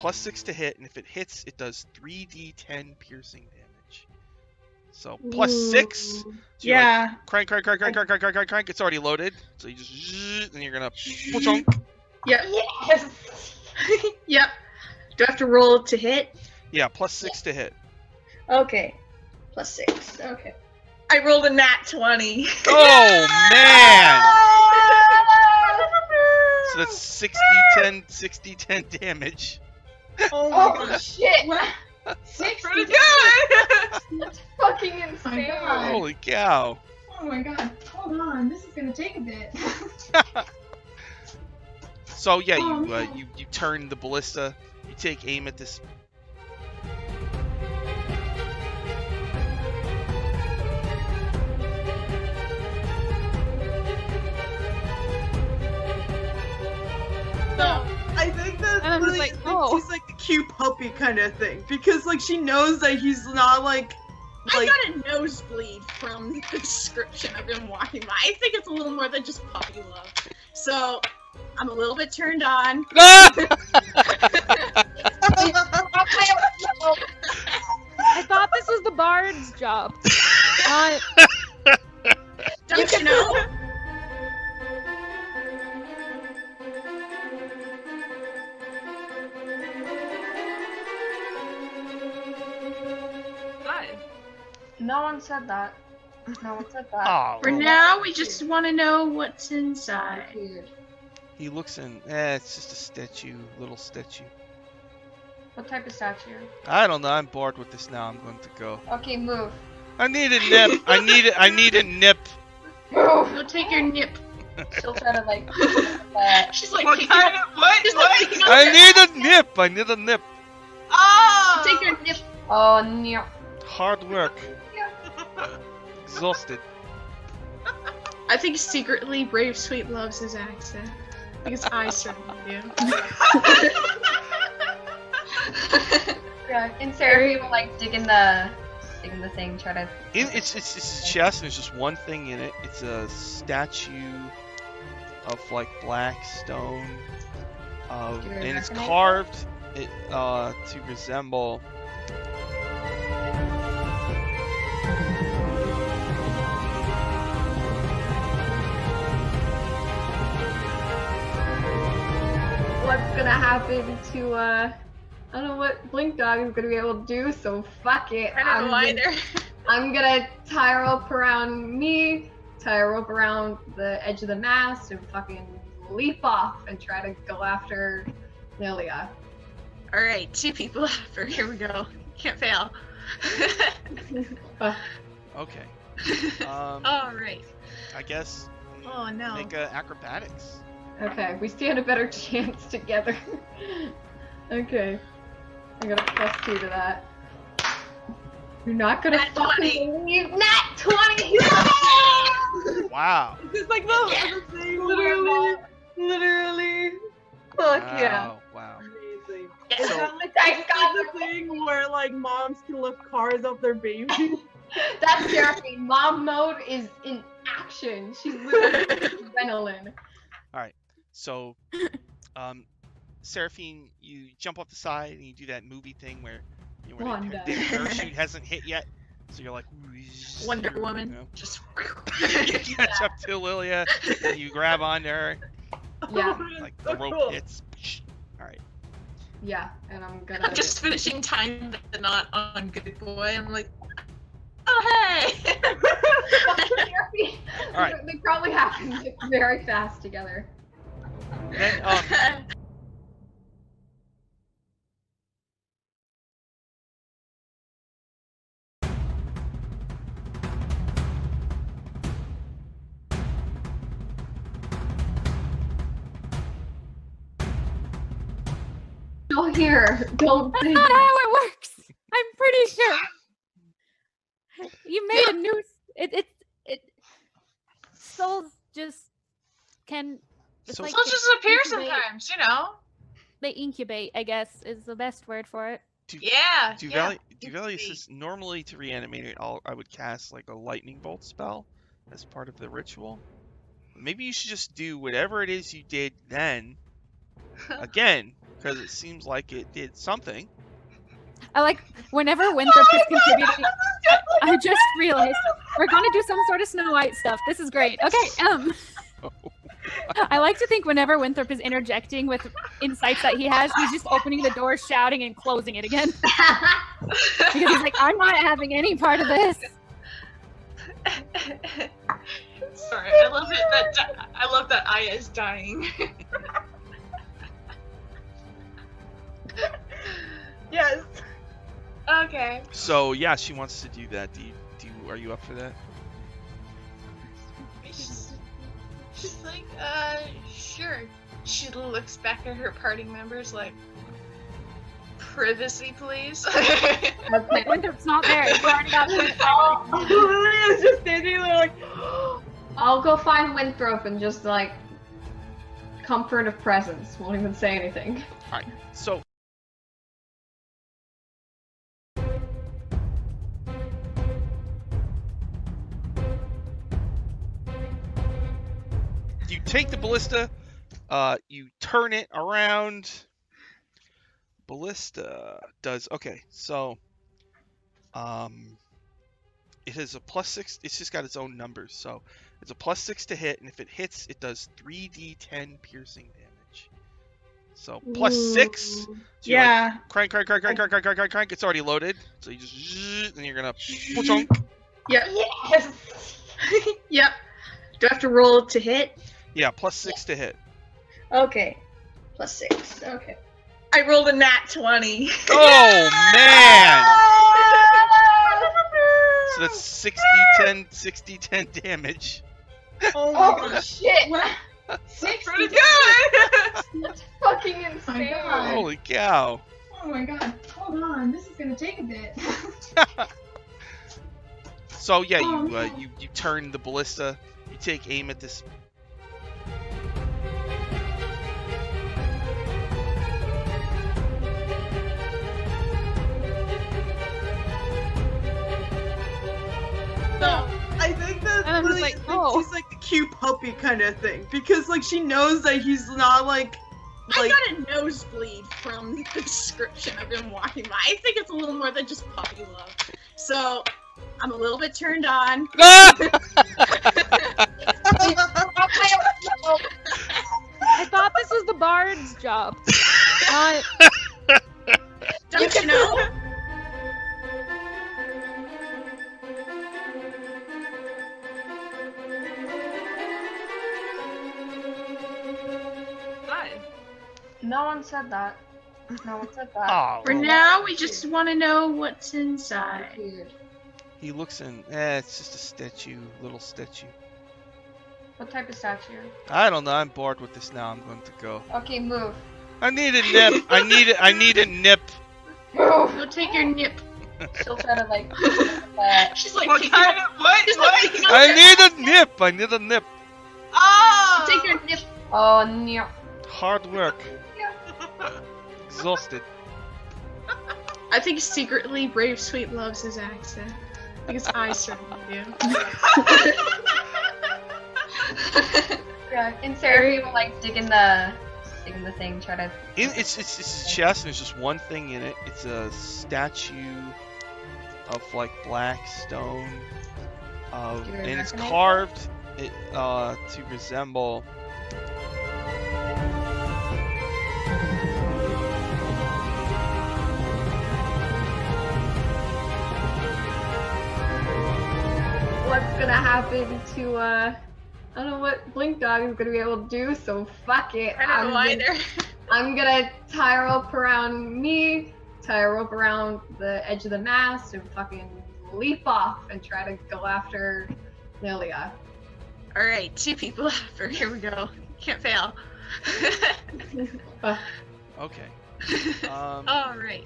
+6 to hit, and if it hits, it does 3d10 piercing damage. So +6. So yeah. Like, crank. It's already loaded. So you just and you're gonna Yep. Yes. Yep. Do I have to roll to hit? Yeah, +6 to hit. Okay. +6. Okay. I rolled a nat 20. Oh man! So that's 6d10 damage. Oh my Oh god. shit. 60. Pretty good. That's fucking insane. God. Holy cow! Oh my god. Hold on. This is gonna take a bit. So yeah, Oh, you man. you turn the ballista. You take aim at this. No, I think that And I'm just like, oh. she's like a cute puppy kind of thing because like she knows that he's not like. I got a nosebleed from the description of him walking by. I think it's a little more than just puppy love. So I'm a little bit turned on. I thought this was the bard's job. Don't you know? No one said that. No one said that. Oh, For now, we just want to know what's inside. Weird. he looks in. It's just a statue, little statue. What type of statue? I don't know. I'm bored with this now. I'm going to go. Okay, move. I need a nip. I need a nip. Move. Go take your nip. She'll try to like. She's like, What picking kind up- of what? she's like What? picking up I her- need a nip. I need a nip. Oh! Take your nip. Oh no. Hard work. Exhausted. I think secretly Brave Sweet loves his accent. Because I certainly do. Yeah, and Sarah will like dig in the thing, try to. It's his chest, and there's just one thing in it. It's a statue of like black stone, Do you and it's recognize carved to resemble. What's gonna happen to I don't know what Blink Dog is gonna be able to do, so fuck it. I don't know either. I'm gonna tie a rope around me, tie a rope around the edge of the mast, and fucking leap off and try to go after Lilia. Alright, 2 people after. Here we go. Can't fail. Okay. Alright. I guess Oh no. make acrobatics. Okay, we stand a better chance together. Okay. I got a +2 to that. You're not gonna Nat fucking believe Nat 20! Wow. It's like the thing. Literally. Fuck yeah. Wow. Amazing. Yes. Is So- that like Thank God the thing where like moms can lift cars off their babies? That's Seraphine. Mom mode is in action. She's literally adrenaline. So, Seraphine, you jump off the side and you do that movie thing where Wanda. the parachute hasn't hit yet. So you're like, Wonder Woman. you know, Just you catch up to Lilia, and you grab onto her, Yeah, like the So rope cool. hits. All right. yeah, and I'm gonna. I'm just finishing time the knot on Good Boy. I'm like, oh hey! Seraphine. All right. They probably happen very fast together. Then, Still here. Don't. That's not how it works. I'm pretty sure. You made a new. It. Souls just can. It's So- like Souls they just appear incubate- sometimes, you know. They incubate, I guess, is the best word for it. Yeah. Duvalia says normally to reanimate it, I would cast like a lightning bolt spell as part of the ritual. Maybe you should just do whatever it is you did then again, because it seems like it did something. I like whenever Winthrop is contributing. I just realized we're gonna do some sort of Snow White stuff. This is great. Okay. I like to think whenever Winthrop is interjecting with insights that he has, he's just opening the door, shouting, and closing it again. Because he's like, I'm not having any part of this. Sorry, I love that Aya is dying. Yes. Okay. So yeah, she wants to do that. Are you up for that? She's like, sure. She looks back at her party members like, privacy, please. Winthrop's not there. He already got It's just standing there like, I'll go find Winthrop and just like comfort of presence. Won't even say anything. All right. So you take the ballista, you turn it around. Ballista does okay. So, it has a +6. It's just got its own numbers. So it's a +6 to hit, and if it hits, it does 3d10 piercing damage. So +6. So Yeah. Like, crank. It's already loaded. So you just and you're gonna chunk. Yep. Yes. Yep. Do I have to roll to hit? Yeah, +6 to hit. Okay. +6. Okay. I rolled a nat 20. Oh man! So that's 6d10 damage. Oh my Oh gosh. shit! Pretty good! That's fucking insane. God. Holy cow! Oh my god, hold on, this is gonna take a bit. So yeah, Oh, you turn the ballista. You take aim at this. No. I think that And I'm just like, oh. she's like the cute puppy kind of thing because like she knows that he's not like I got a nosebleed from the description of him walking by. I think it's a little more than just puppy love. So, I'm a little bit turned on. Ah! I thought this was the bard's job. Don't you know? No one said that. No one said that. Oh, For now, we just want to know what's inside. Weird. he looks in. It's just a statue, little statue. What type of statue? I don't know. I'm bored with this now. I'm going to go. Okay, move. I need a nip. I need a nip. Move! Go take your nip. She'll try to like. She's like, What kind of what? She's like, picking up I her- need a nip. I need a nip. Oh! Take your nip. Oh, no. Hard work. Exhausted. I think secretly Brave Sweet loves his accent. Because I certainly do. Yeah, and Sarah will like dig in the thing, try to. It's his chest, and there's just one thing in it. It's a statue of like black stone, Do you and it's recognize carved to resemble. What's gonna happen to I don't know what Blink Dog is gonna be able to do, so fuck it. I don't know either. I'm gonna tie a rope around me, tie a rope around the edge of the mast, and fucking leap off and try to go after Lilia. Alright, 2 people after. Here we go. Can't fail. Okay. Alright.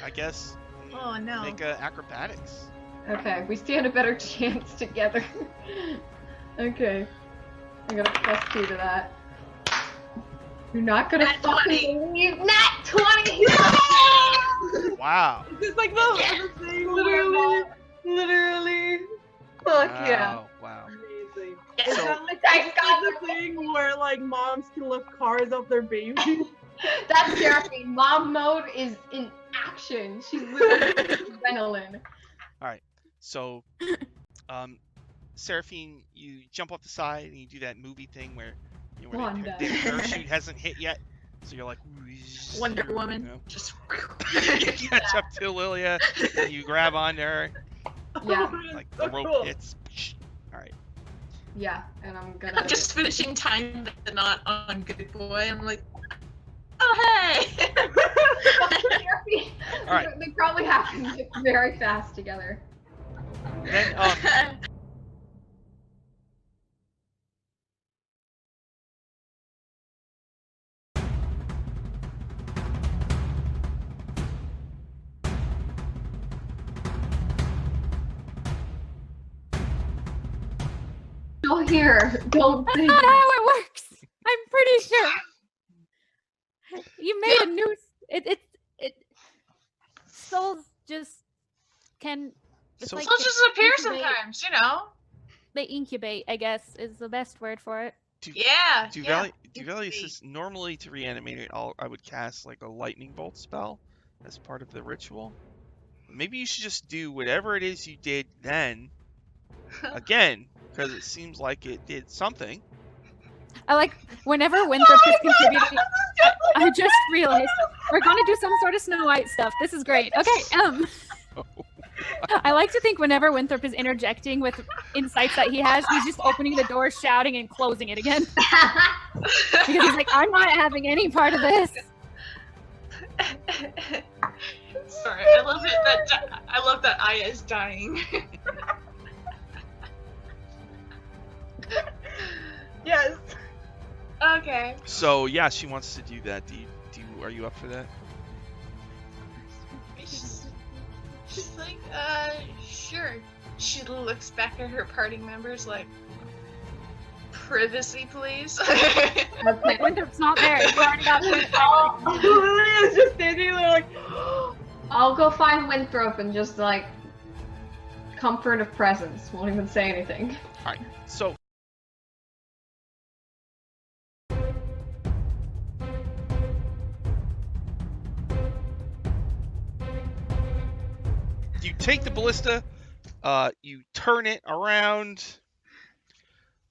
I guess Oh no. make a acrobatics. Okay, we stand a better chance together. Okay. I got a +2 to that. You're not gonna Nat fucking 20. believe Nat 20! Wow. It's like the thing, literally. Fuck yeah. Wow. Amazing. Yes. So- I got the thing where like moms can lift cars up their babies. That's Seraphine. Mom mode is in action. She's literally adrenaline. All right. So, Seraphine, you jump off the side and you do that movie thing where Wanda. the parachute hasn't hit yet, so you're like Wonder Woman. you know. Just You catch up to Lilia, and you grab onto her, Yeah, like the So rope cool. hits. All right. yeah, and I'm gonna. I'm just finishing tying the knot on Good Boy. I'm like, oh hey. Seraphine. All right. They probably happen very fast together. Then Still here. Don't. That's not how it works. I'm pretty sure. You made a new. It. Souls just can. It's So- like Souls they just appear incubate- sometimes, you know. They incubate, I guess, is the best word for it. Yeah. Duvalius says normally to reanimate it, I would cast like a lightning bolt spell as part of the ritual. Maybe you should just do whatever it is you did then again, because it seems like it did something. I like whenever Winthrop is contributing. I just realized we're gonna do some sort of Snow White stuff. This is great. Okay. I like to think whenever Winthrop is interjecting with insights that he has, he's just opening the door, shouting, and closing it again. Because he's like, I'm not having any part of this. Sorry, I love it. I love that Aya is dying. Yes. Okay. So yeah, she wants to do that. Are you up for that? She's like, sure. She looks back at her party members like, privacy, please. Okay. Winthrop's not there. He already got Lilia's just standing there like, I'll go find Winthrop and just like comfort of presence. Won't even say anything. All right. So you take the ballista, you turn it around.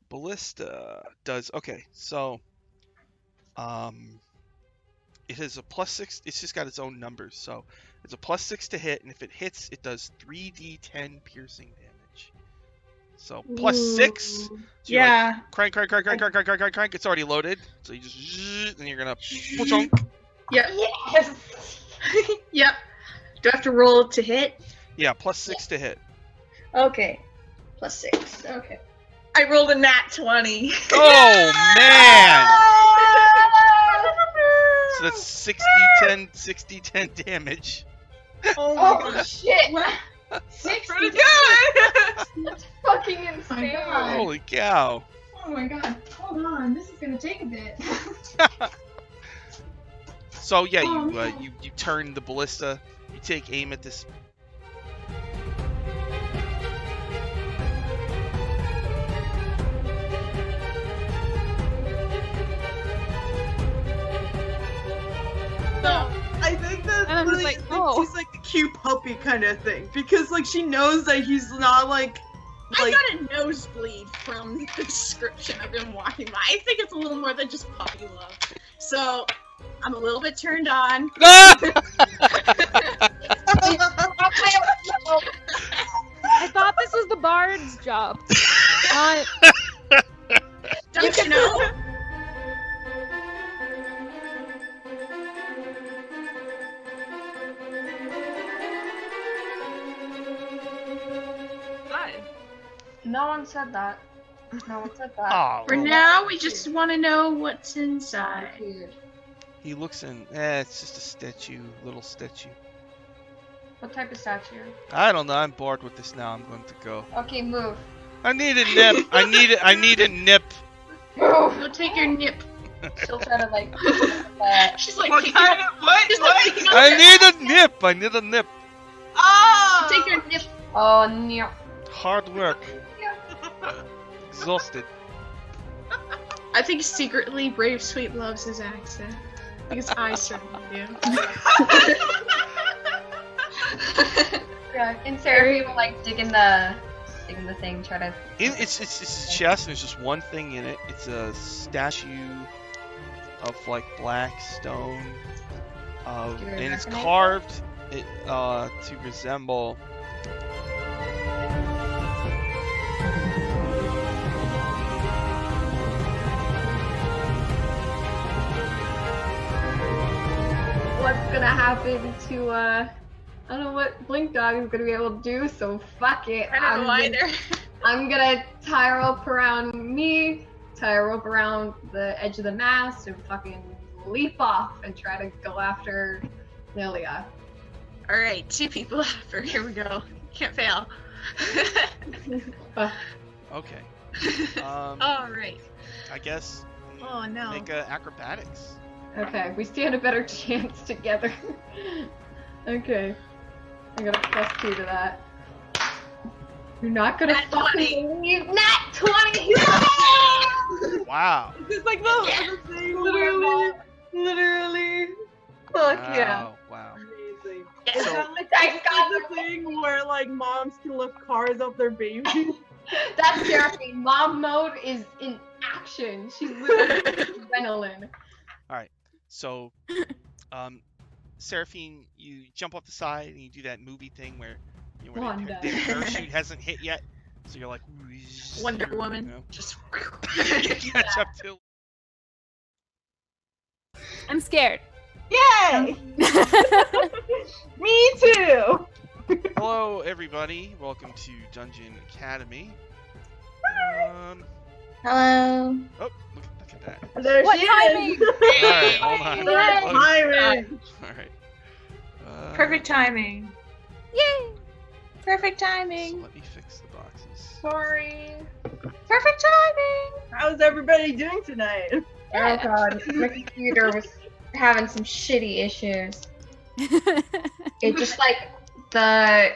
Ballista does okay. So, it has a +6. It's just got its own numbers. So it's a +6 to hit, and if it hits, it does 3d10 piercing damage. So +6. So you're yeah. like, crank. It's already loaded. So you just zzz, and you're gonna chunk. Yep. Yes. Yep. Do I have to roll to hit? Yeah, +6 to hit. Okay. +6. Okay. I rolled a nat 20. Oh man! So that's 60-10 damage. Oh my Oh god. shit! Pretty good. That's fucking insane. God. Holy cow! Oh my god, hold on, this is gonna take a bit. So yeah, Oh, you no. you turn the ballista. You take aim at this. So, I think that And I'm just Lily like, thinks oh. he's like the cute puppy kind of thing because like she knows that he's not like I got a nosebleed from the description of him walking by. I think it's a little more than just puppy love. So, I'm a little bit turned on. Ah! I thought this was the bard's job. Don't you know? Fine. No one said that. No one said that. Oh, For well, now, we just want to know what's inside. Weird. he looks in. It's just a statue, little statue. What type of statue? I don't know. I'm bored with this now. I'm going to go. Okay, move. I need a nip. I need a nip. Move! Go take your nip. She'll try to like. She's like, what taking kind your- of what? she's like picking up I your- need a nip. I need a nip. Oh! Take your nip. Oh no. Hard work. Exhausted. I think secretly Brave Sweet loves his accent Because I certainly do. Yeah, and Seraphine will like dig in the thing, try to. It's a chest, and there's just one thing in it. It's a statue of like black stone, and it's carved to resemble. What's gonna happen to I don't know what Blink Dog is gonna be able to do, so fuck it. I don't know either. I'm gonna tie a rope around me, tie a rope around the edge of the mast, and fucking leap off and try to go after Lilia. Alright, 2 people after. Here we go. Can't fail. Okay. Alright. I guess. Oh no. Make acrobatics. Okay, we stand a better chance together. Okay. I got a +2 to that. You're not gonna Nat fucking 20. leave Nat 20! Wow. It's like the thing, literally. Fuck yeah. Wow. Amazing. Yeah. It's So- not like I it's got like the thing where like moms can lift cars up their babies. That's Seraphine. Mom mode is in action. She's literally adrenaline. So, Seraphine, you jump off the side and you do that movie thing where the Wanda. parachute hasn't hit yet, so you're like Wonder Woman. you know, Just catch up to. I'm scared. Yay! Me too. Hello, everybody. Welcome to Dungeon Academy. Hello. Oh, look at that. There What she timing? is. Alright, hold on. Good timing. Alright. Perfect timing. Yay! Perfect So timing. let me fix the boxes. Sorry. Perfect timing. How's everybody doing tonight? Oh god, my computer was having some shitty issues. It just like the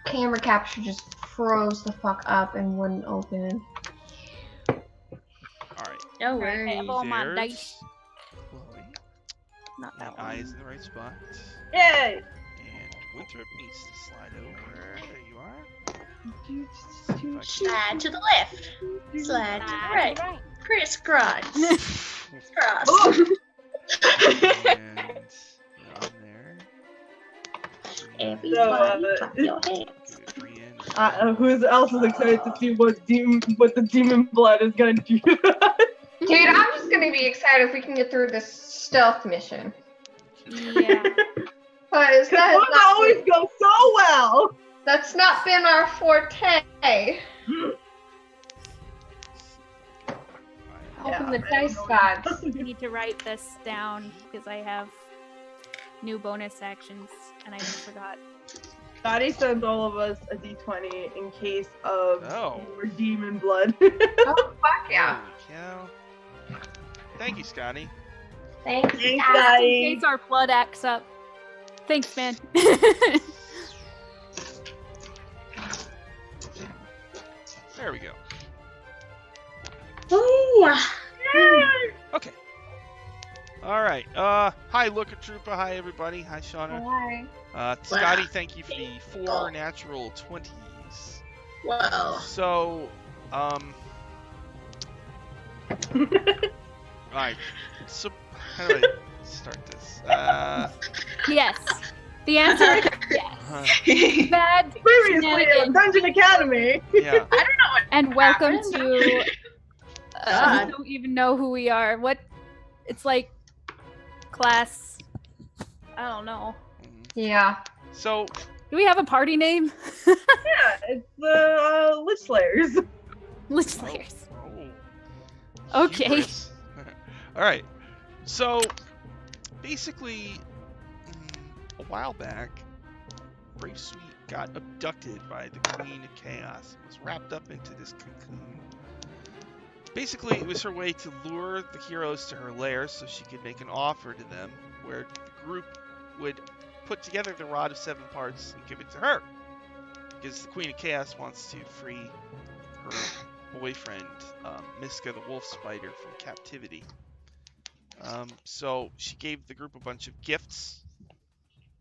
camera capture just froze the fuck up and wouldn't open. Alright. No I have all my There's dice. Chloe. Not And that I one. is in the right spot. Yay! And Winthrop needs to slide over. There you are. Slide to the left. Slide to the right. Crisscross. Cross. And on there. Everybody clap your hands. Give it 3 in. Who else is excited to see what the demon blood is gonna do? Dude, I'm just gonna be excited if we can get through this stealth mission. Yeah. Because Those always go so well. that's not been our forte. Open the dice gods. I need to write this down because I have new bonus actions and I forgot. Scotty sends all of us a d20 in case of Oh. more demon blood. Oh, fuck yeah. Holy cow. Thank you, Scotty. Thanks, Thanks, guys. In Scotty. case our blood acts up. Thanks, man. There we go. Ooh. Okay. Alright. Hi, Looker Trooper. Hi, everybody. Hi, Shauna. Hi. Scotty, thank you for the 4 natural 20s. Whoa. So, alright. So, how do I start this? Yes. The answer is yes. Bad Previously on shenanigans. Dungeon Academy. Yeah. And welcome happened. to. I God. don't even know who we are. What? It's like class. I don't know. Yeah. So, Do we have a party name? Yeah, it's the Lich Slayers. Lich Slayers. oh. Okay. Hubris. Alright. So, basically, a while back, Brave Sweet got abducted by the Queen of Chaos and was wrapped up into this cocoon. Basically, it was her way to lure the heroes to her lair so she could make an offer to them where the group would put together the Rod of 7 Parts and give it to her. Because the Queen of Chaos wants to free her boyfriend, Miska the Wolf Spider, from captivity. So she gave the group a bunch of gifts,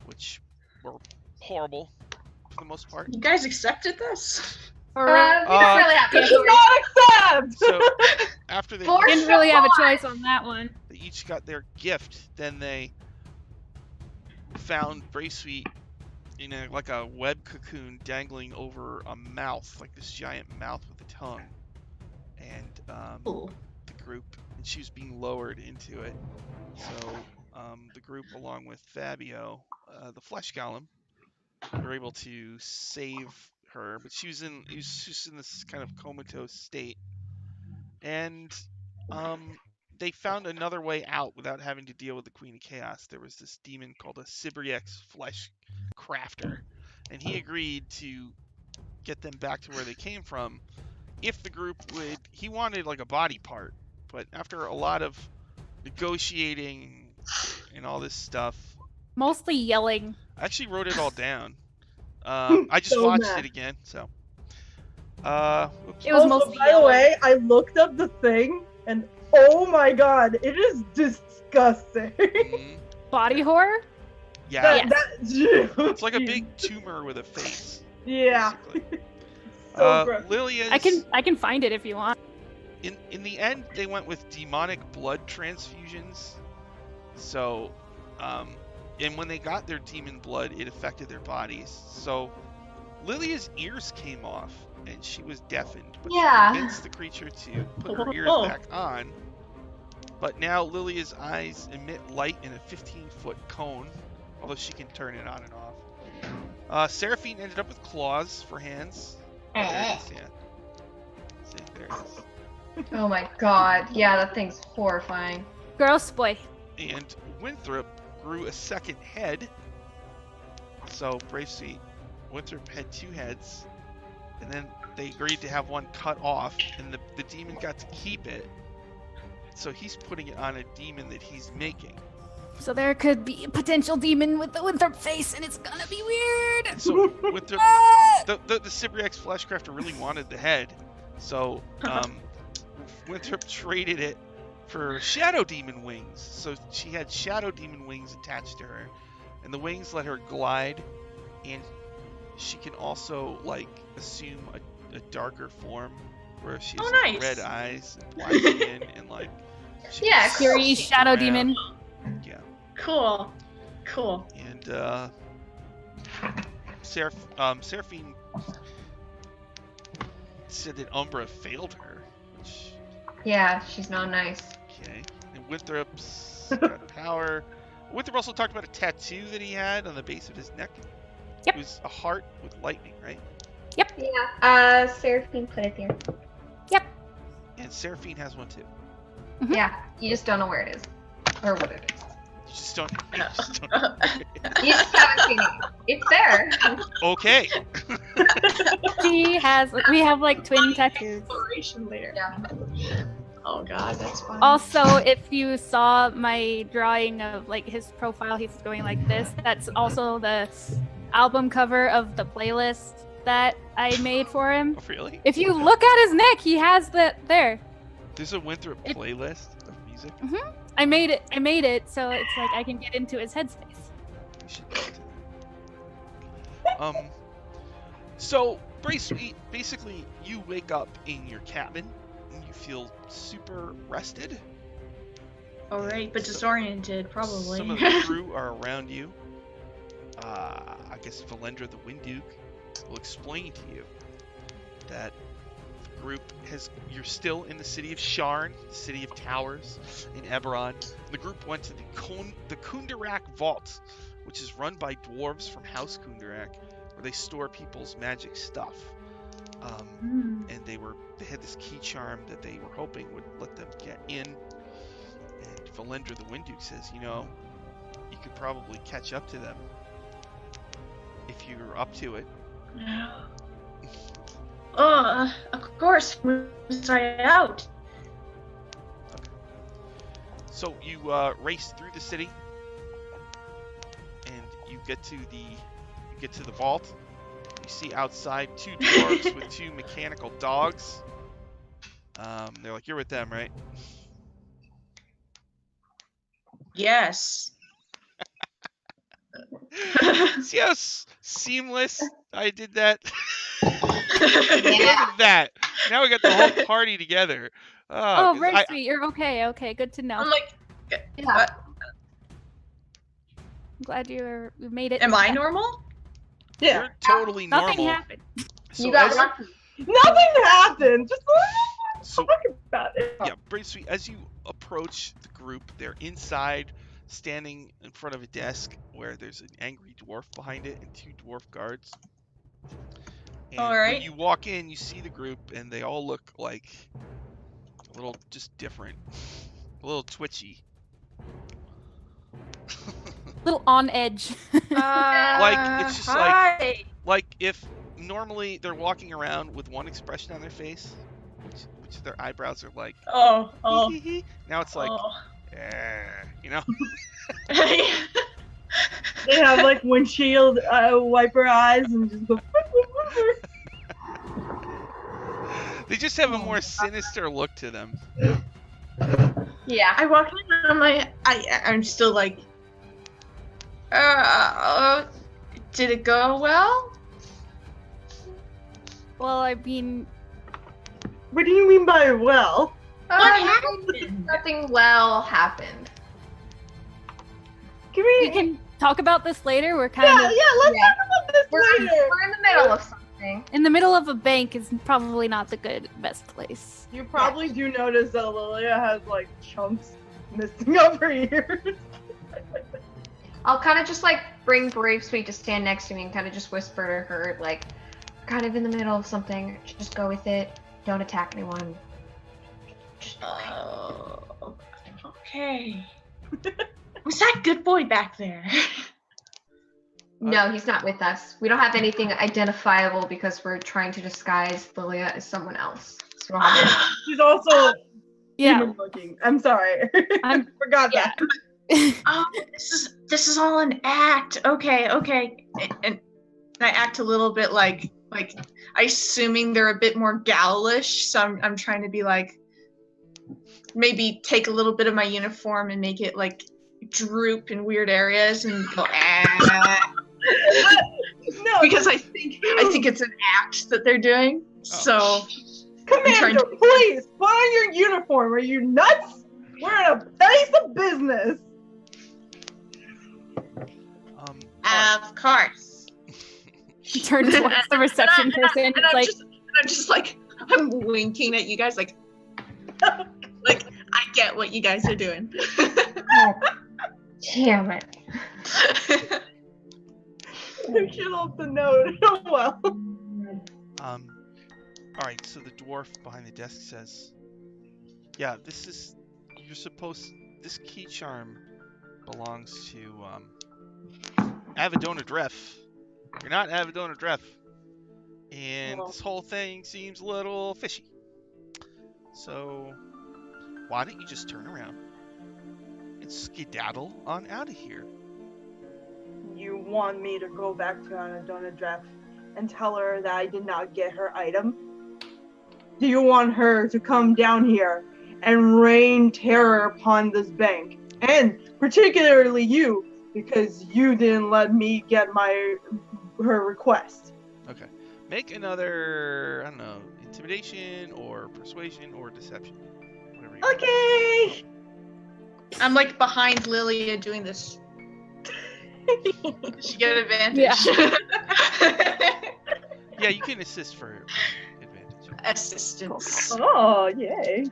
which were horrible for the most part. You guys accepted this? We don't really have a Yes. choice. Not accept! So after they Force Didn't really have a upon. choice on that one. they each got their gift, then they found Brave Sweet in like a web cocoon dangling over a mouth, like this giant mouth with a tongue. And Ooh. the group, and she was being lowered into it. So the group, along with Fabio, the flesh golem, were able to save her, but she was in this kind of comatose state, and they found another way out without having to deal with the Queen of Chaos. There was this demon called a Syrinscape flesh crafter, and he agreed to get them back to where they came from if the group would. He wanted like a body part, but after a lot of negotiating and all this stuff, Mostly yelling. I actually wrote it all down. I just So watched mad. it again, so. Oops. It was Also, mostly by the yelling. way, I looked up the thing, and oh my god, it is disgusting. Mm, Body horror? yeah, It's it's like a big tumor with a face. Yeah. Basically. So gross. Lilia's. I can find it if you want. In the end, they went with demonic blood transfusions. So, and when they got their demon blood, it affected their bodies. So, Lilia's ears came off, and she was deafened. But Yeah. she convinced the creature to put her ears back on. But now Lilia's eyes emit light in a 15-foot cone, although she can turn it on and off. Seraphine ended up with claws for hands. There it is, yeah. See, there it is. Oh my god. Yeah, that thing's horrifying. Gross boy. And Winthrop grew a second head. So, Brave Sweet, Winthrop had 2 heads. And then they agreed to have one cut off, and the demon got to keep it. So he's putting it on a demon that he's making. So there could be a potential demon with the Winthrop face, and it's gonna be weird. And so Winthrop, the Syriax Fleshcrafter really wanted the head. So Winthrop traded it for Shadow Demon wings. So she had Shadow Demon wings attached to her, and the wings let her glide, and she can also like assume a darker form where she has Oh, like, nice. red eyes and black skin and like she Yeah, can Fury, sneak Shadow around. Demon. Yeah, Cool. Cool. and Seraphine said that Umbra failed her, which Yeah, she's not nice. okay. And Winthrop's got power. Winthrop also talked about a tattoo that he had on the base of his neck. Yep. It was a heart with lightning, right? Yeah. Seraphine put it there. And Seraphine has one too. Mhm. Yeah, you just don't know where it is. Or what it is. You just don't. You just don't know. You just haven't seen it. It's there. Okay. We have like twin tattoos. Exploration later. Yeah. Oh god, that's fun. Also, if you saw my drawing of like his profile, he's going like this. That's also the album cover of the playlist that I made for him. Oh, really? If you look at his neck, he has that there. There's a Winthrop It- playlist of music. I made it so it's like I can get into his headspace. We should get to that. So basically, you wake up in your cabin and you feel super rested. Alright, but disoriented, probably. Some of the crew are around you. I guess Valendra the Winduke will explain to you that the group you're still in the city of Sharn, the city of towers in Eberron. The group went to the Kundarak Vault, which is run by dwarves from House Kundarak, where they store people's magic stuff. Hmm. And they had this key charm that they were hoping would let them get in. And Valendra the Winduke says, you could probably catch up to them if you're up to it. Of course. Was I out? So you race through the city, and you get to the vault. You see outside 2 dwarves with 2 mechanical dogs. They're like, "You're with them, right?" Yes. See how seamless I did that? Yeah. Look at that. Now we got the whole party together. Oh, 'Cause very sweet. You're okay. Okay, good to know. I'm like, Yeah. I'm glad you made it. am I normal? Yeah. You're totally Nothing normal. happened. So You got as- lucky. Nothing happened. Just so talk about it. yeah, Brave Sweet, as you approach the group, they're inside, standing in front of a desk where there's an angry dwarf behind it and 2 dwarf guards. And All when right. you walk in, you see the group, and they all look like a little just different, a little twitchy. Little on edge. Like, it's just hi. like if normally they're walking around with one expression on their face, which their eyebrows are like, Oh. hee hee hee. Now it's like, Oh. you know? They have like windshield wiper eyes and just go. They just have a more sinister look to them. Yeah. I walk in and I'm still like, did it go well? Well, I mean, What do you mean by well? Nothing well happened. Can we we? can talk about this later. We're kind Yeah, of let's Yeah. talk about this We're later. in the middle of something. in the middle of a bank is probably not the best place. You probably do notice that Lilia has like chunks missing off her ears. I'll kind of just like bring Brave Sweet to stand next to me and kind of just whisper to her, like, kind of in the middle of something. Just go with it. Don't attack anyone. Just Okay. Was that good boy back there? No, he's not with us. We don't have anything identifiable because we're trying to disguise Lilia as someone else. So we don't have any- She's also Yeah. human looking. I'm sorry. I'm- Forgot yeah. that. Oh, this is all an act. Okay. And I act a little bit like I assuming they're a bit more ghoulish, so I'm trying to be like, maybe take a little bit of my uniform and make it like droop in weird areas and go No, because I think it's an act that they're doing. So Commander, please put on your uniform. Are you nuts? We're in a place of business. of course. Turn towards the reception person. And It's like, I'm just like I'm winking at you guys like I get what you guys are doing. Oh, damn it. She loves the note. Oh well. All right. So the dwarf behind the desk says, "Yeah, this key charm belongs to Avedona Dref. You're not Avedona Dref, and this whole thing seems a little fishy. So why don't you just turn around and skedaddle on out of here?" You want me to go back to Anadona Jeff and tell her that I did not get her item? Do you want her to come down here and rain terror upon this bank? And particularly you, because you didn't let me get her request. Okay. Make another, I don't know, intimidation or persuasion or deception. Whatever you want. Okay. I'm like behind Lilia doing this. Does she get advantage? Yeah. Yeah, you can assist for advantage. Assistance. Oh, yay.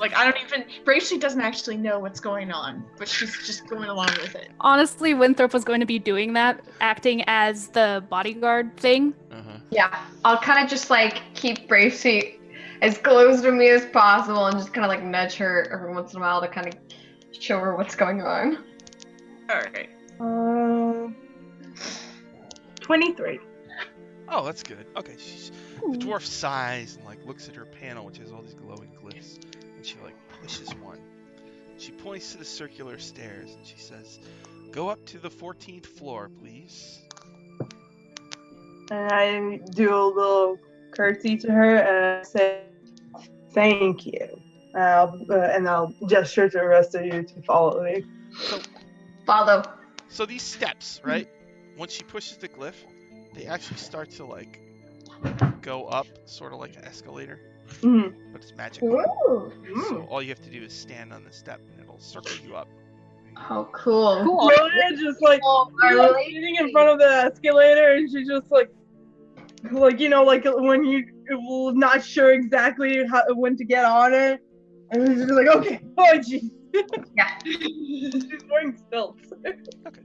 Like I don't even Bravesweet doesn't actually know what's going on, but she's just going along with it. honestly, Winthrop was going to be doing that, acting as the bodyguard thing. Uh-huh. Yeah, I'll kind of just like keep Brave Sweet as close to me as possible and just kind of like nudge her every once in a while to kind of show her what's going on. Alright. 23. Oh, that's good. Okay, the dwarf sighs and like looks at her panel, which has all these glowing glyphs, and she like pushes one. She points to the circular stairs and she says, "Go up to the 14th floor, please." And I do a little curtsy to her and I say, "Thank you." And I'll gesture to the rest of you to follow me. So Follow. So these steps, right? Once she pushes the glyph, they actually start to like go up, sort of like an escalator, Mhm. but it's magical. Ooh. So all you have to do is stand on the step, and it'll circle you up. Oh, cool. Cool. Lilia just like sitting in front of the escalator, and she's just like you know, like when you not sure exactly when to get on it, and she's just like, okay, oh jeez. Yeah. She's wearing stilts. Okay.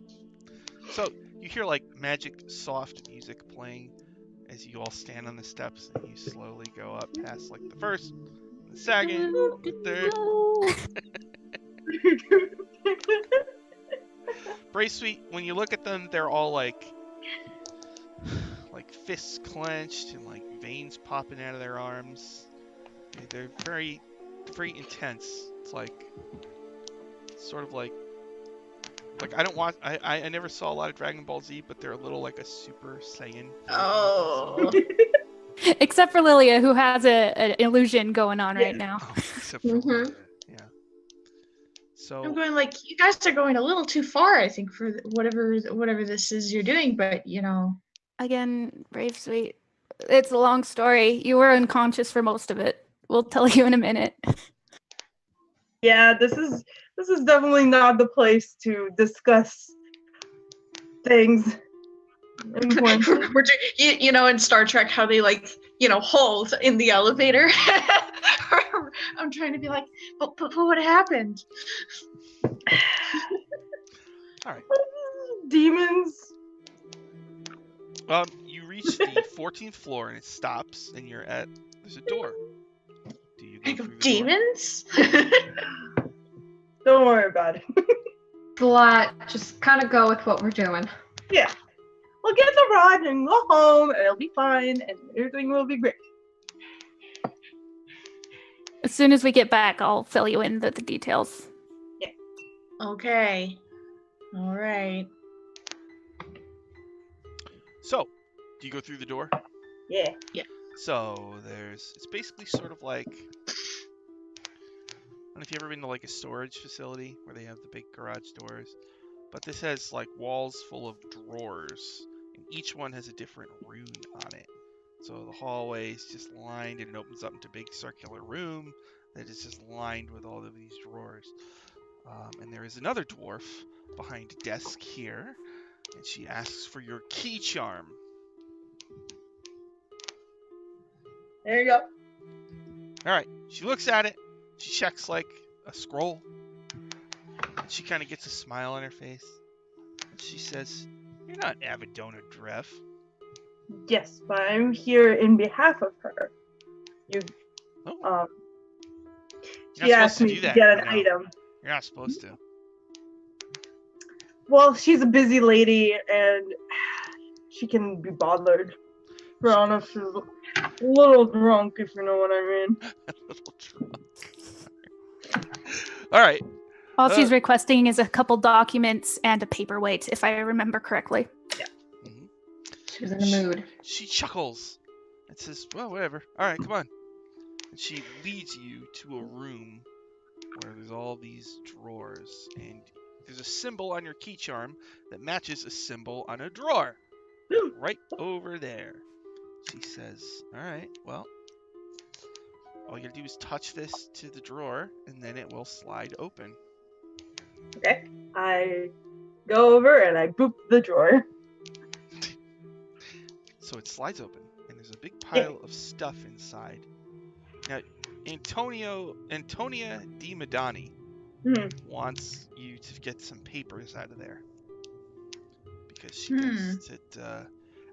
So you hear like magic soft music playing as you all stand on the steps, and you slowly go up past like the first, the second, the third. Brave Sweet, when you look at them, they're all like fists clenched and like veins popping out of their arms. They're very, very intense. It's like sort of like I don't watch. I never saw a lot of Dragon Ball Z, but they're a little like a Super Saiyan. Oh. Except for Lilia, who has an illusion going on right now. Oh, except for Mhm. yeah. So I'm going like, you guys are going a little too far, I think, for whatever this is you're doing, but you know. Again, Brave Sweet. It's a long story. You were unconscious for most of it. We'll tell you in a minute. Yeah, this is definitely not the place to discuss things. Important. You know, in Star Trek, how they like, you know, hold in the elevator. I'm trying to be like, but what happened? all right. Demons. You reach the 14th floor and it stops, and there's a door. Do you go I go, through the door? demons? Don't worry about it. Flat. Just kind of go with what we're doing. Yeah. We'll get the rod and go home, and it'll be fine, and everything will be great. As soon as we get back, I'll fill you in the details. Okay. All right. So, do you go through the door? Yeah. So it's basically sort of like, I don't know if you've ever been to like a storage facility where they have the big garage doors, but this has like walls full of drawers, and each one has a different rune on it. So the hallway is just lined, and it opens up into a big circular room that is just lined with all of these drawers. And there is another dwarf behind a desk here, and she asks for your key charm. There you go. All right. She looks at it. She checks like a scroll. And she kind of gets a smile on her face. And she says, "You're not Avedona Dref." Yes, but I'm here in behalf of her. You're She not asked supposed to me do to that, get an you know. item. You're not supposed to. Well, she's a busy lady, and she can be bothered. To be honest, she's a little drunk, if you know what I mean. A little drunk. All right. All she's requesting is a couple documents and a paperweight, if I remember correctly. Mm-hmm. She was in the mood. She chuckles and says, "Well, whatever. All right, come on." And she leads you to a room where there's all these drawers, and there's a symbol on your key charm that matches a symbol on a drawer. Right over there. She says, "All right, well, all you gotta do is touch this to the drawer, and then it will slide open." Okay. I go over and I boop the drawer. So it slides open, and there's a big pile of stuff inside. Now, Antonia Di Madani wants you to get some papers out of there. Because she thinks that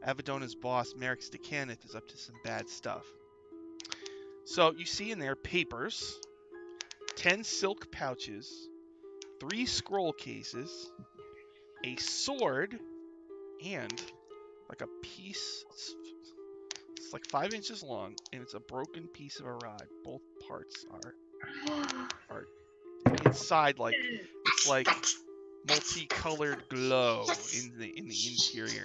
Avedona's boss, Merrick Stakhanith, is up to some bad stuff. So you see in there papers, 10 silk pouches, 3 scroll cases, a sword, and like a piece, it's like 5 inches long, and it's a broken piece of a rod. Both parts are inside, like it's like multicolored glow in the interior.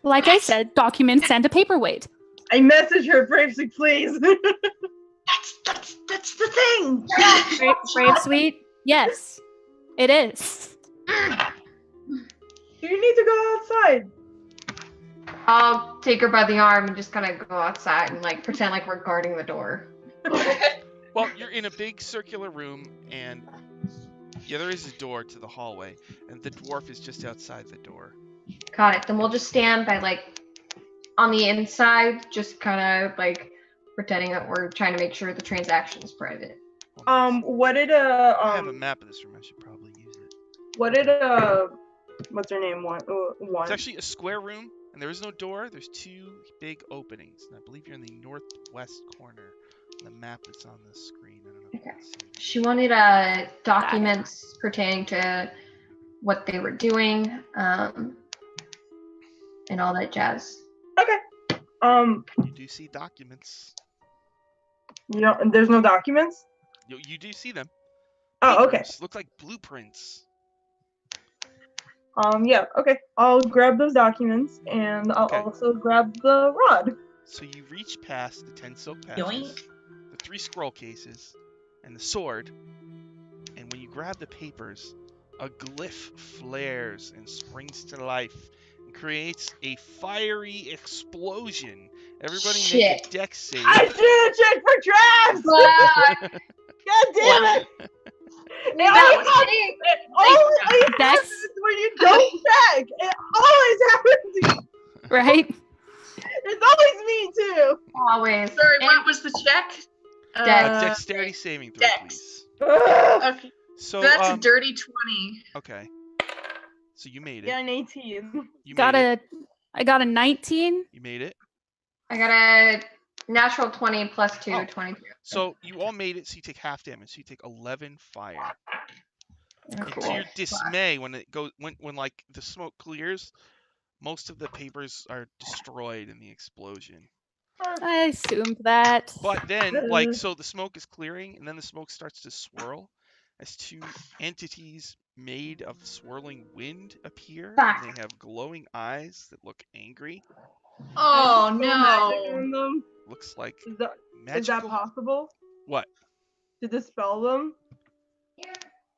Like I said, documents and a paperweight. I message her briefly, please. That's the thing. Brave Sweet? Yes, it is. Do you need to go outside? I'll take her by the arm and just kind of go outside and like pretend like we're guarding the door. Well, you're in a big circular room, and yeah, there is a door to the hallway, and the dwarf is just outside the door. Got it. Then we'll just stand by like on the inside, just kind of like pretending that we're trying to make sure the transaction is private. What did I have a map of this room. I should probably use it. what did what's her name want? It's actually a square room, and there is no door. There's two big openings, and I believe you're in the northwest corner. The map that's on the screen. I don't know if you can see it. She wanted documents pertaining to what they were doing, and all that jazz. Okay. You do see documents. You know, there's no documents. You do see them. Oh, okay. Papers. Look like blueprints. Yeah, okay. I'll grab those documents, and I'll Okay. also grab the rod. So you reach past the 10 silk Yoink. patches, the 3 scroll cases, and the sword, and when you grab the papers, a glyph flares and springs to life and creates a fiery explosion. Everybody make a dex save. I should check for traps! God damn it! It always Dex? happens when you don't check! It always happens to you! Right? It's always me, too! Always. Sorry, what was the check? A Dex. dexterity saving throw, Dex. please. Ugh. Okay, So, that's a dirty 20. okay. So you made it. Yeah, an 18. You Got made it. I got a 19. You made it. I got a natural 20 plus 2, Oh. 22. So you all made it. So you take half damage. So you take 11 fire. And to your dismay, when it goes, when like the smoke clears, most of the papers are destroyed in the explosion. I assumed that. But then, like, so the smoke is clearing, and then the smoke starts to swirl as 2 entities made of swirling wind appear. Fuck. And they have glowing eyes that look angry. Oh Magic no. on them. Looks like Is that magical. possible? What? To dispel them?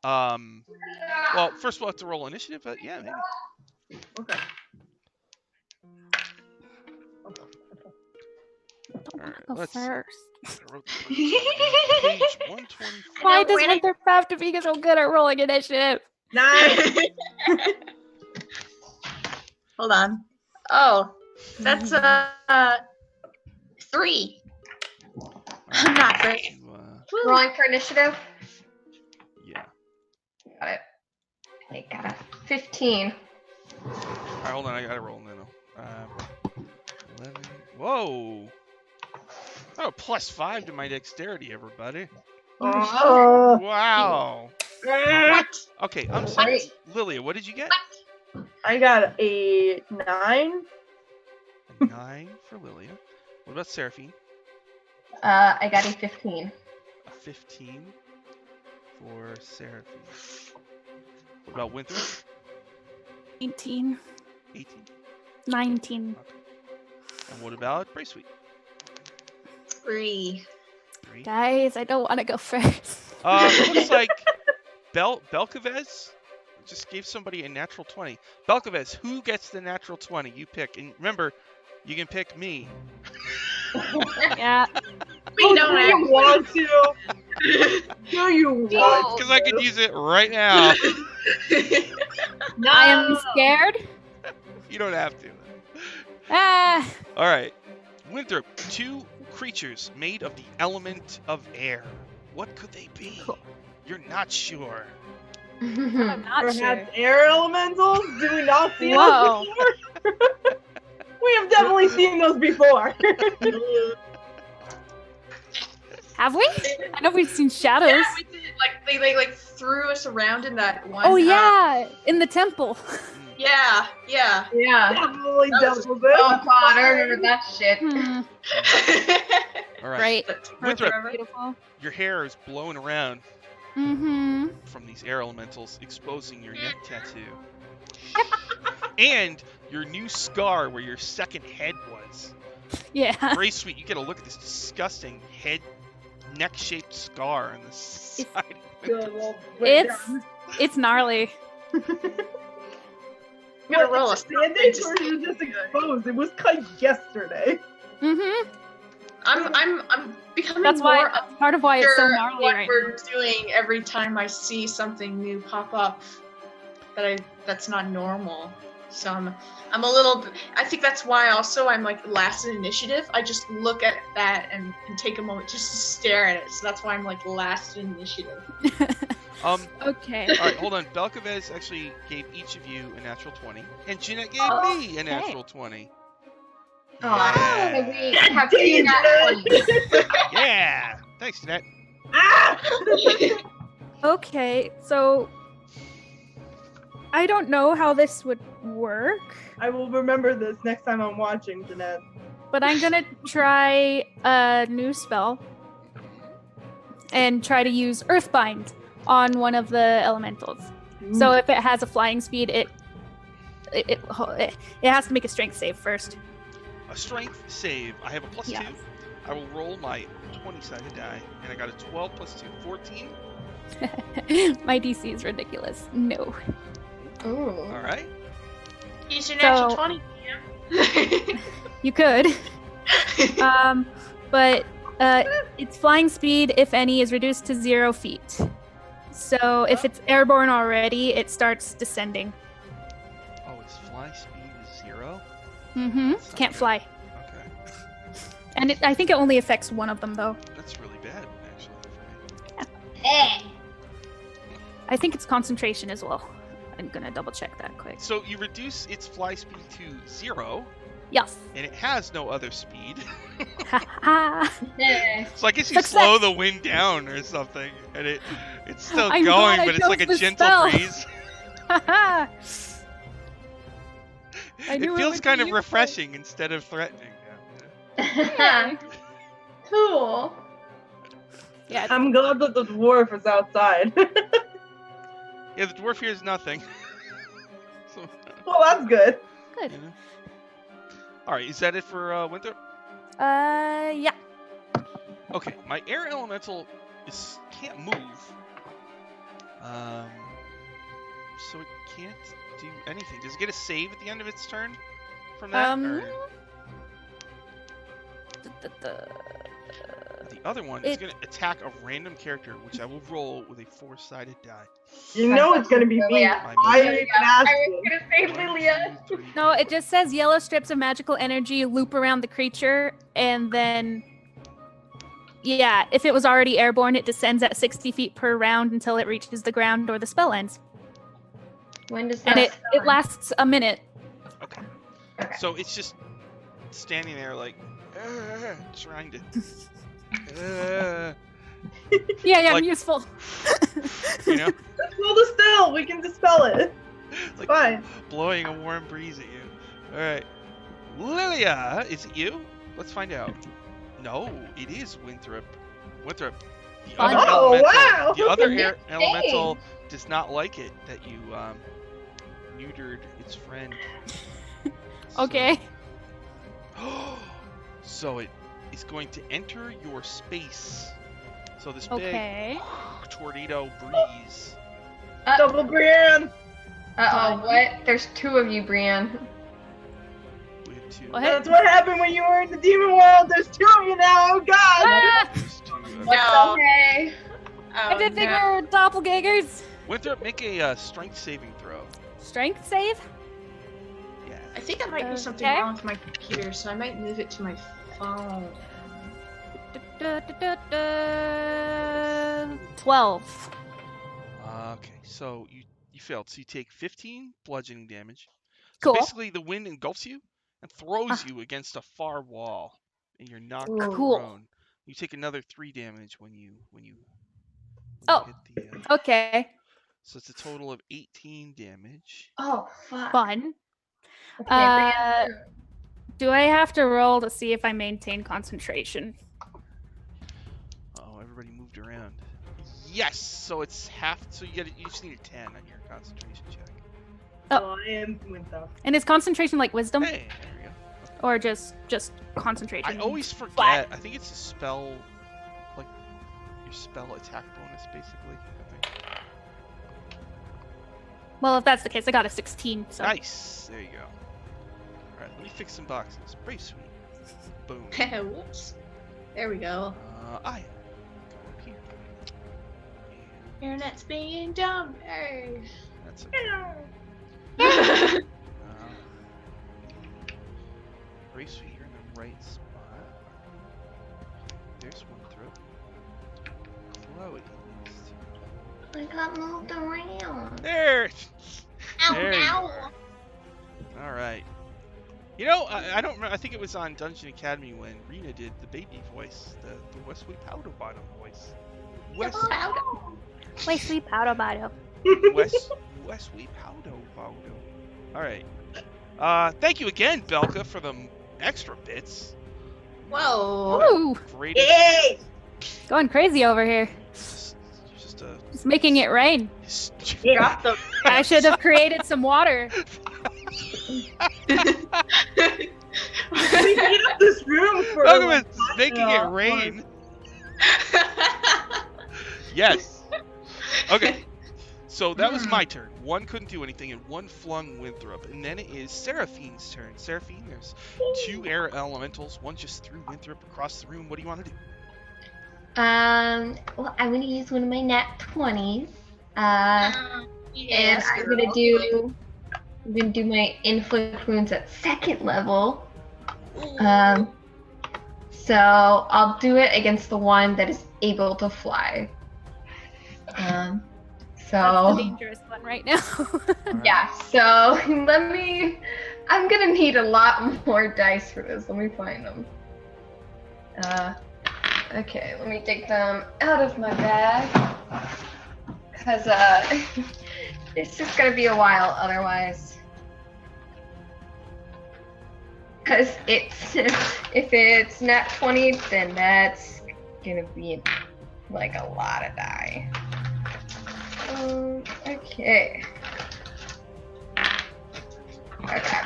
Well, first we'll have to roll initiative, but yeah, maybe. Okay. Alright, Go let's see. first. I wrote the page 124. Why does Winthrop have to be so good at rolling initiative? Nice! Hold on. Oh, that's 3. I'm not great. You, Rolling for initiative. yeah. Got it. I got a 15. Alright, hold on. I gotta roll now. 11. Whoa! Oh, +5 to my dexterity, everybody. Oh. Wow. What? Okay, I'm sorry. Right. Lilia, what did you get? I got a 9. A 9 for Lilia. What about Seraphine? I got a 15. A 15 for Seraphine. What about Winthrop? 18. 18. 19. And what about Braceweed? 3. 3. Guys, I don't want to go first. Looks like Belkavez just gave somebody a natural 20. Belkavez, who gets the natural 20? You pick. And remember, you can pick me. Yeah. We don't Do you want to? Do you want Because I could use it right now. No. I am scared. You don't have to. Ah. All right. Winthrop, 2 creatures made of the element of air. What could they be? Cool. You're not sure. I'm not Perhaps sure. air elementals? Do we not see Whoa. those before? We have definitely seen those before. Have we? I know we've seen shadows. Yeah, we did. Like they like threw us around in that one. Oh yeah, in the temple. Yeah. Yeah. Definitely That was- dealt with it. Oh god, I remember that shit. Hmm. All right. Great. Winthrop, Beautiful. your hair is blowing around Mm-hmm. from these air elementals, exposing your neck tattoo. And your new scar where your second head was. Yeah. Very sweet. You get a look at this disgusting neck-shaped scar on the side. Good, well, It's gnarly. I'm gonna roll a Bandage just or you just exposed? It was like yesterday. Mm-hmm. I'm becoming That's more why. Part of why it's so aware of gnarly what right we're now. doing every time I see something new pop up that's not normal. So I'm a little. I think that's why also I'm like last in initiative. I just look at that and take a moment just to stare at it. So that's why I'm like last in initiative. Okay. All right, hold on. Belkavez actually gave each of you a natural 20, and Jeanette gave me a natural 20. Oh, Yeah. we have two nat 20s. Yeah. Thanks, Jeanette. Ah! Okay, so I don't know how this would work, I will remember this next time I'm watching, Jeanette. but I'm gonna try a new spell and try to use Earthbind on one of the elementals. So if it has a flying speed, it has to make a strength save first. A strength save. I have a +2. Yes. I will roll my 20-sided die, and I got a 12 + 2, 14. My DC is ridiculous. No. Ooh. All right. Use your natural So- 20. You could. But its flying speed, if any, is reduced to 0 feet. So if it's airborne already, it starts descending. Oh, its fly speed is 0? Mm-hmm. That's not Can't good. fly. Okay. And I think it only affects one of them, though. That's really bad, actually, for me. Eh. I think it's concentration as well. I'm gonna double check that quick. So you reduce its fly speed to 0, Yes. and it has no other speed. Ha ha. Eh. So I guess you Success. slow the wind down or something, and it's still I'm going, glad I but it's like a chose this gentle spell. breeze. Ha ha. I It knew feels would kind be of useful. refreshing instead of threatening. Cool. Yeah. I'm glad that the dwarf is outside. Yeah, the dwarf hears nothing. So, Well, that's good. Good. yeah. All right, is that it for Winthrop? Yeah. Okay, my air elemental can't move. So it can't do anything. Does it get a save at the end of its turn from that? Or the other one is it- going to attack a random character, which I will roll with a 4-sided die. You know it's gonna be me. Lilia. My I movement- even asked I you. was gonna say 1, Lilia. 2, 3. No, it just says yellow strips of magical energy loop around the creature, and then, yeah, if it was already airborne, it descends at 60 feet per round until it reaches the ground or the spell ends. When does And that it start? lasts a minute. Okay. Okay. So it's just standing there like, trying to. Yeah, Like- I'm useful. You know? Let's roll the spell. We can dispel it. It's like Fine. blowing a warm breeze at you. All right. Lilia, is it you? Let's find out. No, it is Winthrop. Winthrop. The Fun. other Oh, elemental, wow. The other Nice elemental name. does not like it that you neutered its friend. Okay. So it is going to enter your space. So this big Okay. tornado breeze. Double Brienne. Uh-oh, what? There's two of you, Brienne. We have 2. What? That's what happened when you were in the demon world. There's two of you now. Oh God. Ah! There's 2. What's No. okay? I Oh, did think no. we were doppelgangers. Winthrop, make a strength saving throw. Strength save? Yeah. I think there might be something Okay. wrong with my computer, so I might move it to my phone. 12. Okay, so you failed. So you take 15 bludgeoning damage. Cool. So basically, the wind engulfs you and throws you against a far wall, and you're knocked Ooh. Cool. prone. You take another 3 damage when you Oh. hit the. Okay. So it's a total of 18 damage. Oh, fuck. Fun. Okay, Uh, Brienne. Do I have to roll to see if I maintain concentration? Oh, everybody moved around. Yes, so it's half. So you just need a 10 on your concentration check. Oh. I am Winthrop. And is concentration like wisdom, Hey, there we go. or just concentration? I always forget. Flat. I think it's a spell, like your spell attack bonus, basically. I think. Well, if that's the case, I got a 16. So. Nice. There you go. All right, let me fix some boxes. Brave sweet. Boom. Whoops. There we go. I go up here. Internet's being dumb. Hey. That's okay. Brave sweet, you're in the right spot. There's one throw. Chloe. I got moved around. There. Ow, There you ow. are. All right. You know, I don't remember. I think it was on Dungeon Academy when Rena did the baby voice, the Wesley Powder Bottom voice. Wesley Powder Bottom. Wesley Powder Bottom. All right. Thank you again, Belka, for the extra bits. Whoa. Ooh, Great. Yay! going crazy over here. Just Just making it rain. Drop the. I should have created some water. We heat up this room for. Welcome to making it rain. Yes. Okay. So that was my turn. One couldn't do anything, and one flung Winthrop. And then it is Seraphine's turn. Seraphine, there's 2 air elementals. One just threw Winthrop across the room. What do you want to do? Well, I'm gonna use one of my nat 20s. And I'm gonna do my inflict wounds at 2nd level. So I'll do it against the one that is able to fly. That's So the dangerous one right now. yeah, so I'm gonna need a lot more dice for this. Let me find them. Okay, let me take them out of my bag. Cause it's just gonna be a while otherwise. Cause if it's nat 20, then that's gonna be like a lot of die. Okay. Okay.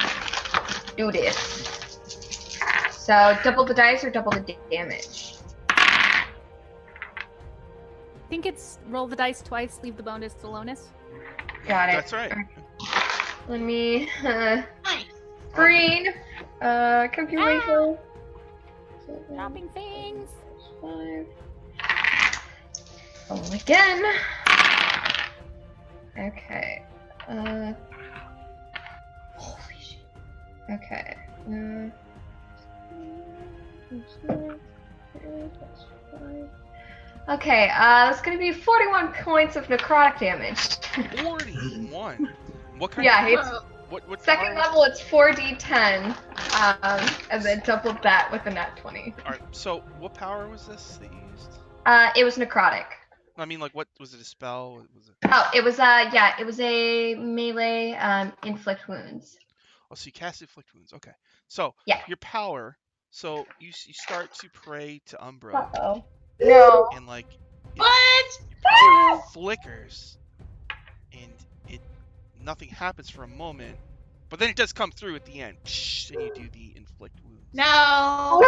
Do this. So double the dice or double the damage? I think it's roll the dice twice, leave the bonus aloneness. Got it. That's right. Let me screen calculation. Dropping things. 5. Oh, again. Okay. Holy shit. Okay. Okay, it's gonna be 41 points of necrotic damage. 41. What kind Yeah, of... it's What second power- level, it's 4d10, and then doubled that with a nat 20. Alright, so what power was this that you used? It was necrotic. I mean, like, what was it? A spell? Was it? Oh, it was a melee inflict wounds. Oh, so you cast inflict wounds. Okay. So Yeah. your power. So you start to pray to Umbra, Uh-oh. No. and like What? your power flickers, and nothing happens for a moment, but then it does come through at the end, and you do the inflict wounds. No.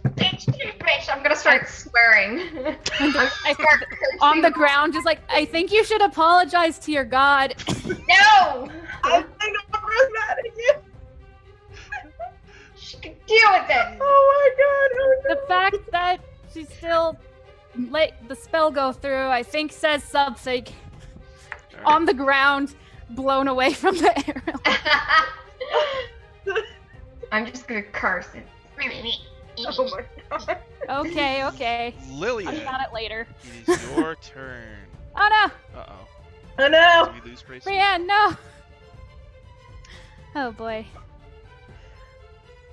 Bitch, I'm gonna start swearing. On the ground, just like, I think you should apologize to your god. No! I think Umbra's mad at you. She can deal with it! Oh my god! Oh no. The fact that she still let the spell go through, I think says something. Alright. On the ground, blown away from the arrow. I'm just gonna curse it. Oh my god. Okay, okay. Lilia, I got it later. it is your turn. Oh no! Uh-oh. Oh no! Did we lose Brace? Brienne, no! Oh boy.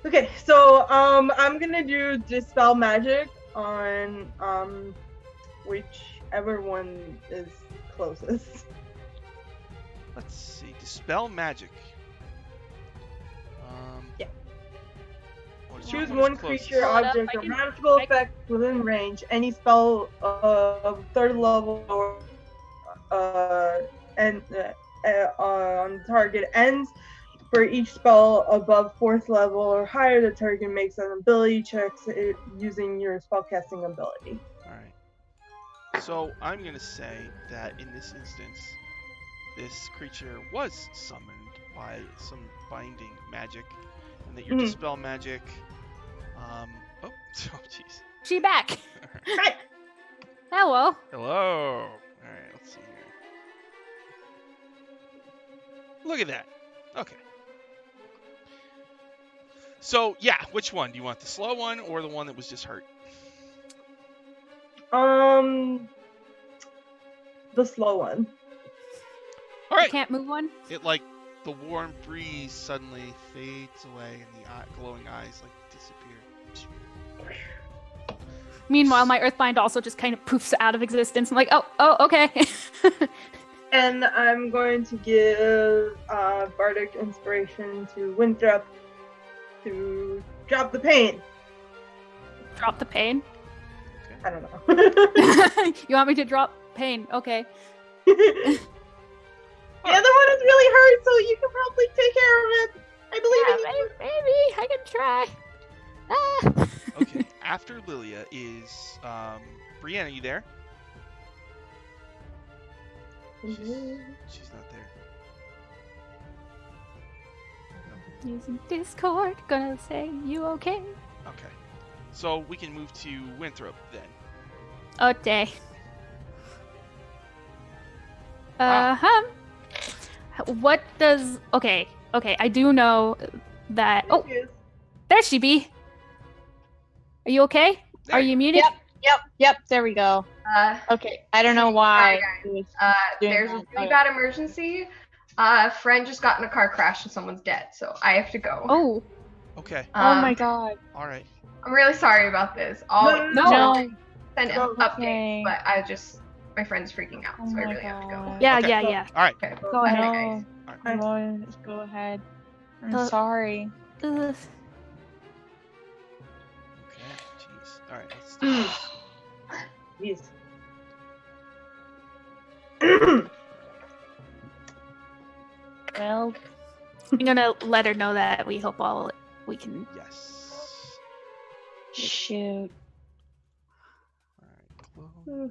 Okay, so I'm gonna do Dispel Magic on whichever one is closest. Let's see. Dispel magic. Yeah. What is Choose what is one closest? creature, Pull it up, object, I or can- magical I can- effect within range. Any spell of 3rd level or on the target ends. For each spell above 4th level or higher, the target makes an ability check using your spellcasting ability. All right. So I'm gonna say that in this instance, this creature was summoned by some binding magic, and that your dispel magic. Oh, jeez. She back. Hi. Hello. Hello. All right, let's see here. Look at that. Okay. So yeah, which one do you want? The slow one or the one that was just hurt? The slow one. All right. Can't move one. It like the warm breeze suddenly fades away, and the glowing eyes like disappear. Meanwhile, my Earthbind also just kind of poofs out of existence. I'm like, oh, okay. And I'm going to give Bardic Inspiration to Winthrop to drop the pain. Drop the pain? I don't know. You want me to drop pain? Okay. The other one is really hurt, so you can probably take care of it. I believe in you. Maybe I can try. Ah. Okay. After Lilia is Brianna. You there? She's not there. Using Discord, gonna say you okay? Okay. So we can move to Winthrop then. Okay. Wow. What does? Okay. I do know that. Oh, there she be. Are you okay? There. Are you muted? Yep. There we go. Okay. I don't know why. it was doing There's a that, really but- bad emergency. A friend just got in a car crash and someone's dead, so I have to go. Oh. Okay. Oh my god. All right. I'm really sorry about this. I'll No. send No, updates, but my friend's freaking out, Oh so I my really have to go. God. Yeah, Okay. yeah. All right. Okay. Go Bye, ahead. guys. Come on, just go ahead. I'm Uh, sorry. Ugh. Okay. Jeez. All right. Let's do this. Jeez. Well, I'm gonna let her know that we hope we can. Yes. shoot. All right. Close. Very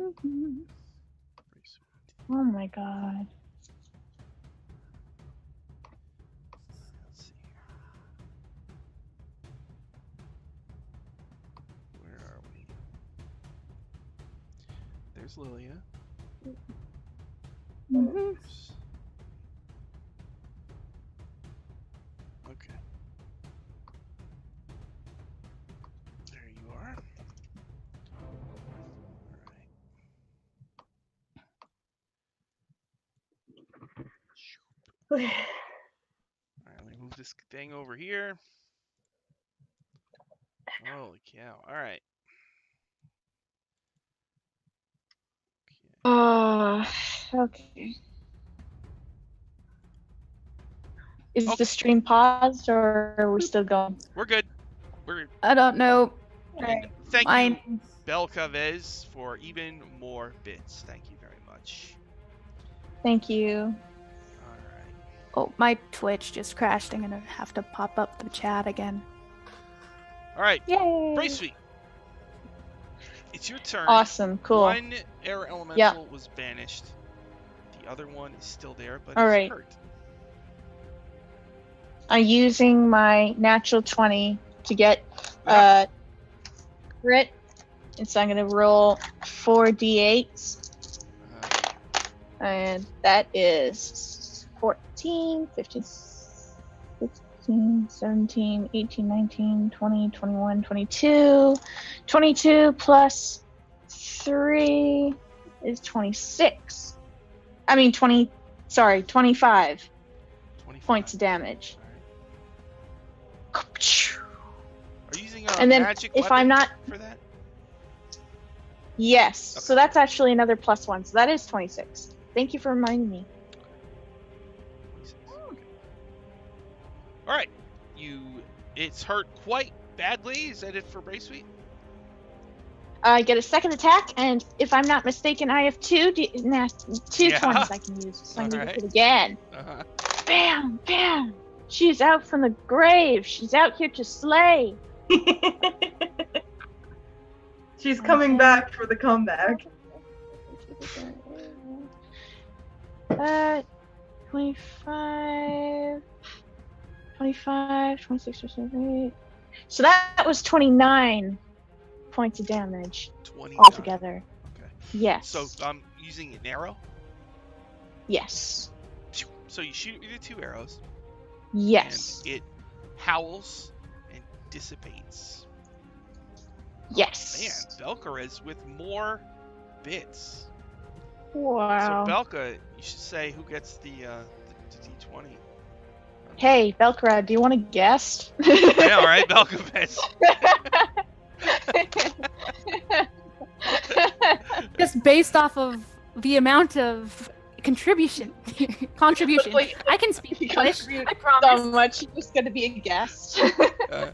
sweet. Oh my god. Let's see here. Where are we? There's Lilia. Oops. Okay. There you are. Alright. Alright, let me move this thing over here. Holy cow. Alright. Okay. Is Okay. the stream paused or are we still going? We're good. We're I don't know. and thank you, Mine. Belcavez, for even more bits. Thank you very much. Thank you. Alright. Oh, my Twitch just crashed. I'm gonna have to pop up the chat again. Alright. Yay! Brave Sweet. It's your turn. Awesome. Cool. One air elemental was banished. The other one is still there, but All it's right. hurt. I'm using my natural 20 to get crit. And so I'm going to roll 4d8s. And that is 14, 15, 16, 17, 18, 19, 20, 21, 22. 22 plus 3 is 26. I mean 25 25. points of damage. Alright. Are you using a And then magic if weapon I'm not- for that? Yes, Okay. so that's actually another +1, so that is 26. Thank you for reminding me. 26. Okay. Alright. It's hurt quite badly. Is that it for Brave Sweet? I get a second attack, and if I'm not mistaken, I have two Yeah. 20s I can use. So I'm going to Alright. use it again. Uh-huh. Bam! Bam! She's out from the grave. She's out here to slay. She's coming back for the comeback. 25, 25, 26, 27. So that was 29 points of damage 29. altogether. Okay. Yes. So using an arrow. Yes. So you shoot it with your 2 arrows. Yes. And it howls and dissipates. Yes. Man, Belcarez with more bits. Wow. So Belka, you should say who gets the D20. Hey, Belkra, do you want to guess? I know, right? Belcarez. Just based off of the amount of contribution. Wait, I can speak English. I So promise. much. You're just gonna be a guest. Okay.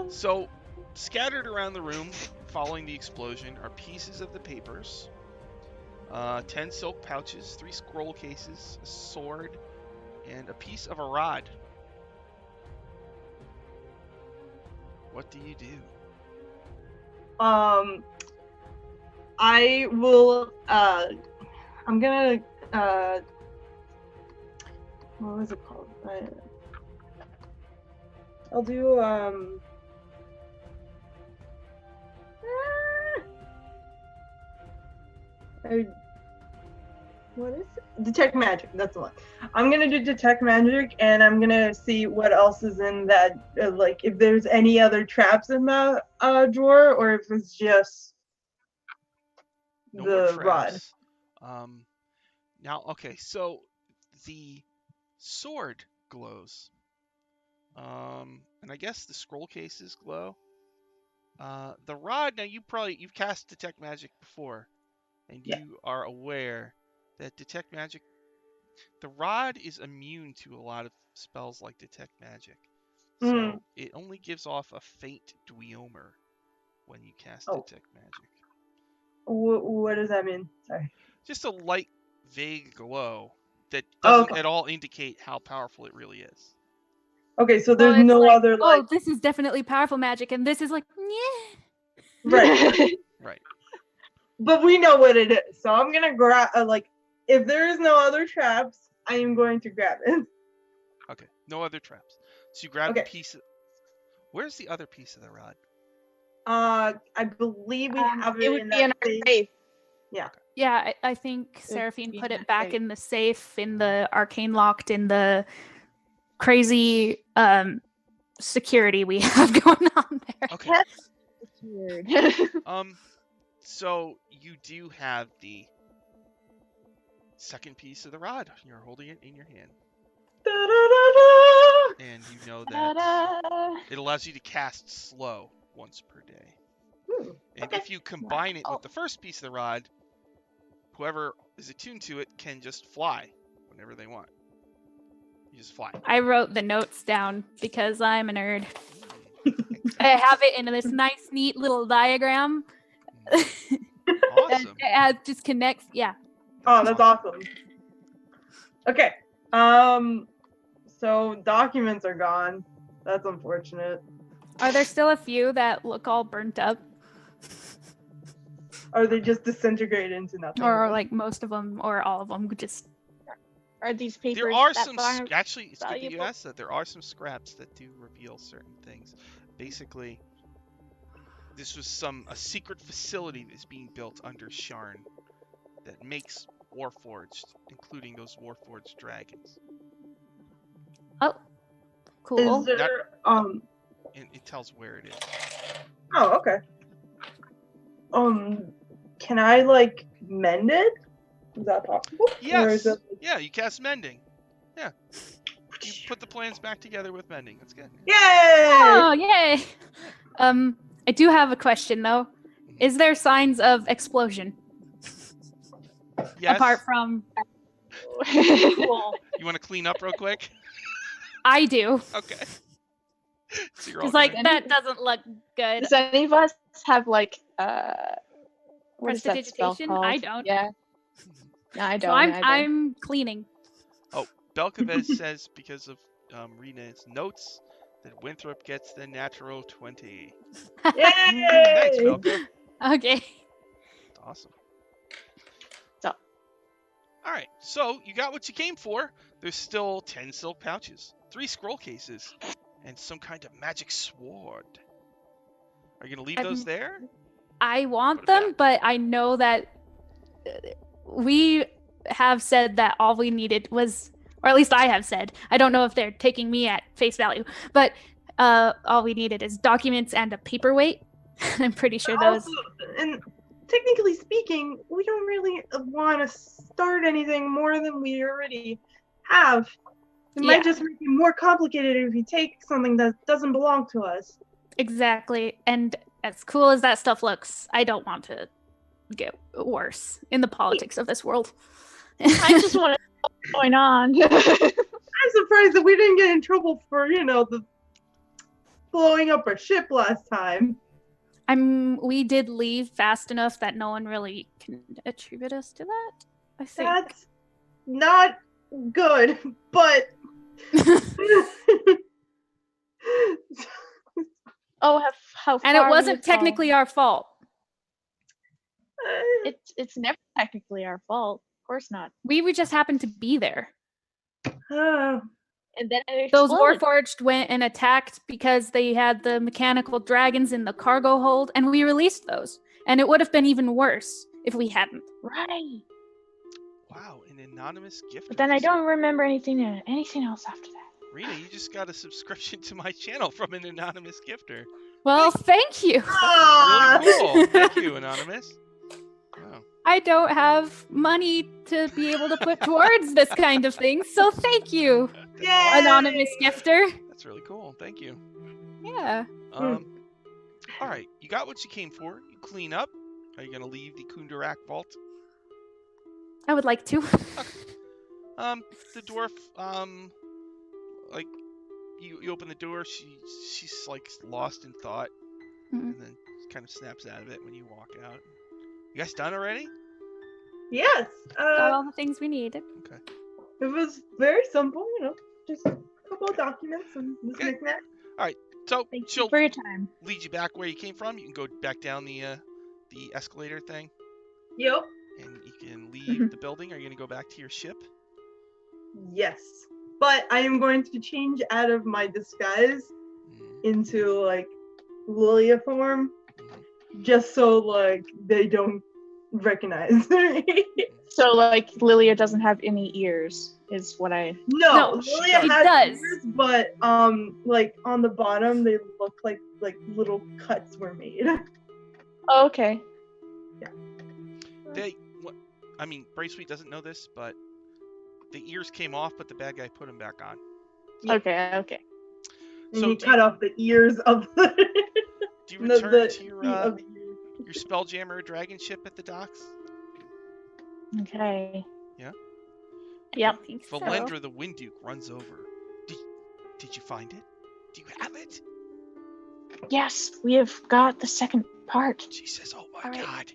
So, scattered around the room, following the explosion, are pieces of the papers, 10 silk pouches, 3 scroll cases, a sword, and a piece of a rod. What do you do? I will. I'm gonna. What was it called? I'll do. What is it? Detect magic. That's the one. I'm gonna do detect magic, and I'm gonna see what else is in that. Like, if there's any other traps in the drawer, or if it's just No more the rod. traps. Now, okay, so the sword glows. And I guess the scroll cases glow. The rod, now you've cast detect magic before, and Yeah. you are aware that detect magic, the rod is immune to a lot of spells like detect magic. So it only gives off a faint dweomer when you cast detect magic. What does that mean? Sorry. Just a light, vague glow that doesn't Okay. at all indicate how powerful it really is. Okay, so there's it's no like, other oh, like. this is definitely powerful magic, and this is like, yeah. Right. Right. But we know what it is, so I'm gonna grab. If there is no other traps, I am going to grab it. Okay, no other traps. So you grab the piece of... Where's the other piece of the rod? I believe we have it would in be that in our safe. safe. Yeah. Okay. Yeah, I think It'd Seraphine be put in it the back safe. in the safe, in the arcane locked, in the crazy security we have going on there. Okay. It's weird. So you do have the second piece of the rod. You're holding it in your hand. Da-da-da-da! And you know that Ta-da! it allows you to cast slow once per day. Ooh, And okay. if you combine it with the first piece of the rod, whoever is attuned to it can just fly whenever they want. You just fly. I wrote the notes down because I'm a nerd. I have it in this nice, neat little diagram. Awesome. It just connects. Yeah. Oh, that's awesome. Okay. So documents are gone. That's unfortunate. Are there still a few that look all burnt up? Or they just disintegrate into nothing? Or like most of them, or all of them, just... Are these papers There are that some, far actually, it's good that you valuable? asked that. There are some scraps that do reveal certain things. Basically, this was a secret facility that's being built under Sharn that makes Warforged, including those Warforged dragons. Oh, cool. Is there And it tells where it is. Oh, okay. Can I like mend it? Is that possible? Or Yes. is it... Yeah, you cast mending. Yeah. You put the plans back together with mending. That's good. Yay! Oh, yay! I do have a question though. Is there signs of explosion Yes. apart from? Cool. You want to clean up real quick? I do, Okay. So you're all because like gonna- that doesn't look good. Does any of us have like what is that spell Prestidigitation? called? I don't. Yeah. No, I don't. So either. I'm cleaning. Belkavez says because of Rena's notes that Winthrop gets the natural 20. Yay! Thanks, Belka. Okay. Awesome. So. All right, so you got what you came for. There's still 10 silk pouches, 3 scroll cases, and some kind of magic sword. Are you gonna leave those there? I want them, but I know that we have said that all we needed was, or at least I have said, I don't know if they're taking me at face value, but all we needed is documents and a paperweight. I'm pretty sure those. Also, and technically speaking, we don't really want to start anything more than we already have. It might just make it more complicated if you take something that doesn't belong to us. Exactly. And as cool as that stuff looks, I don't want to get worse in the politics of this world. I just want to know what's going on. I'm surprised that we didn't get in trouble for, the blowing up our ship last time. We did leave fast enough that no one really can attribute us to that, I think. That's not good, but... Oh, how far and it we wasn't have gone. technically our fault. It's never technically our fault. Of course not. We just happened to be there. And then it Those exploded. Warforged went and attacked because they had the mechanical dragons in the cargo hold, and we released those. And it would have been even worse if we hadn't. Right. Wow, an anonymous gift. But then I don't remember anything else after that. Rita, you just got a subscription to my channel from an anonymous gifter. Well, thank you. Really cool. Thank you, anonymous. Wow. I don't have money to be able to put towards this kind of thing, so thank you, anonymous gifter. That's really cool. Thank you. Yeah. All right, you got what you came for. You clean up. Are you gonna leave the Kundarak vault? I would like to. The dwarf, like, you open the door. She's like lost in thought, and then kind of snaps out of it when you walk out. You guys done already? Yes. Got all the things we needed. Okay. It was very simple, just a couple of documents and this knick-knack. All right. So Thank she'll you for your time. lead you back where you came from. You can go back down the escalator thing, Yep. and you can leave the building. Are you gonna go back to your ship? Yes. But I am going to change out of my disguise into, like, Lilia form, just so, like, they don't recognize me. So, like, Lilia doesn't have any ears, is what I... No, No, Lilia she has does. ears, but, like, on the bottom, they look like little cuts were made. Oh, okay. Braceweet doesn't know this, but the ears came off, but the bad guy put them back on. Okay. And So he cut off the ears of the... Do you return to feet your of the ears. your Spelljammer dragon ship at the docks? Okay. Yeah? Yep. I think so. Valendra the Wind Duke runs over. Did you find it? Do you have it? Yes, we have got the second part. She says, "Oh my All right. god!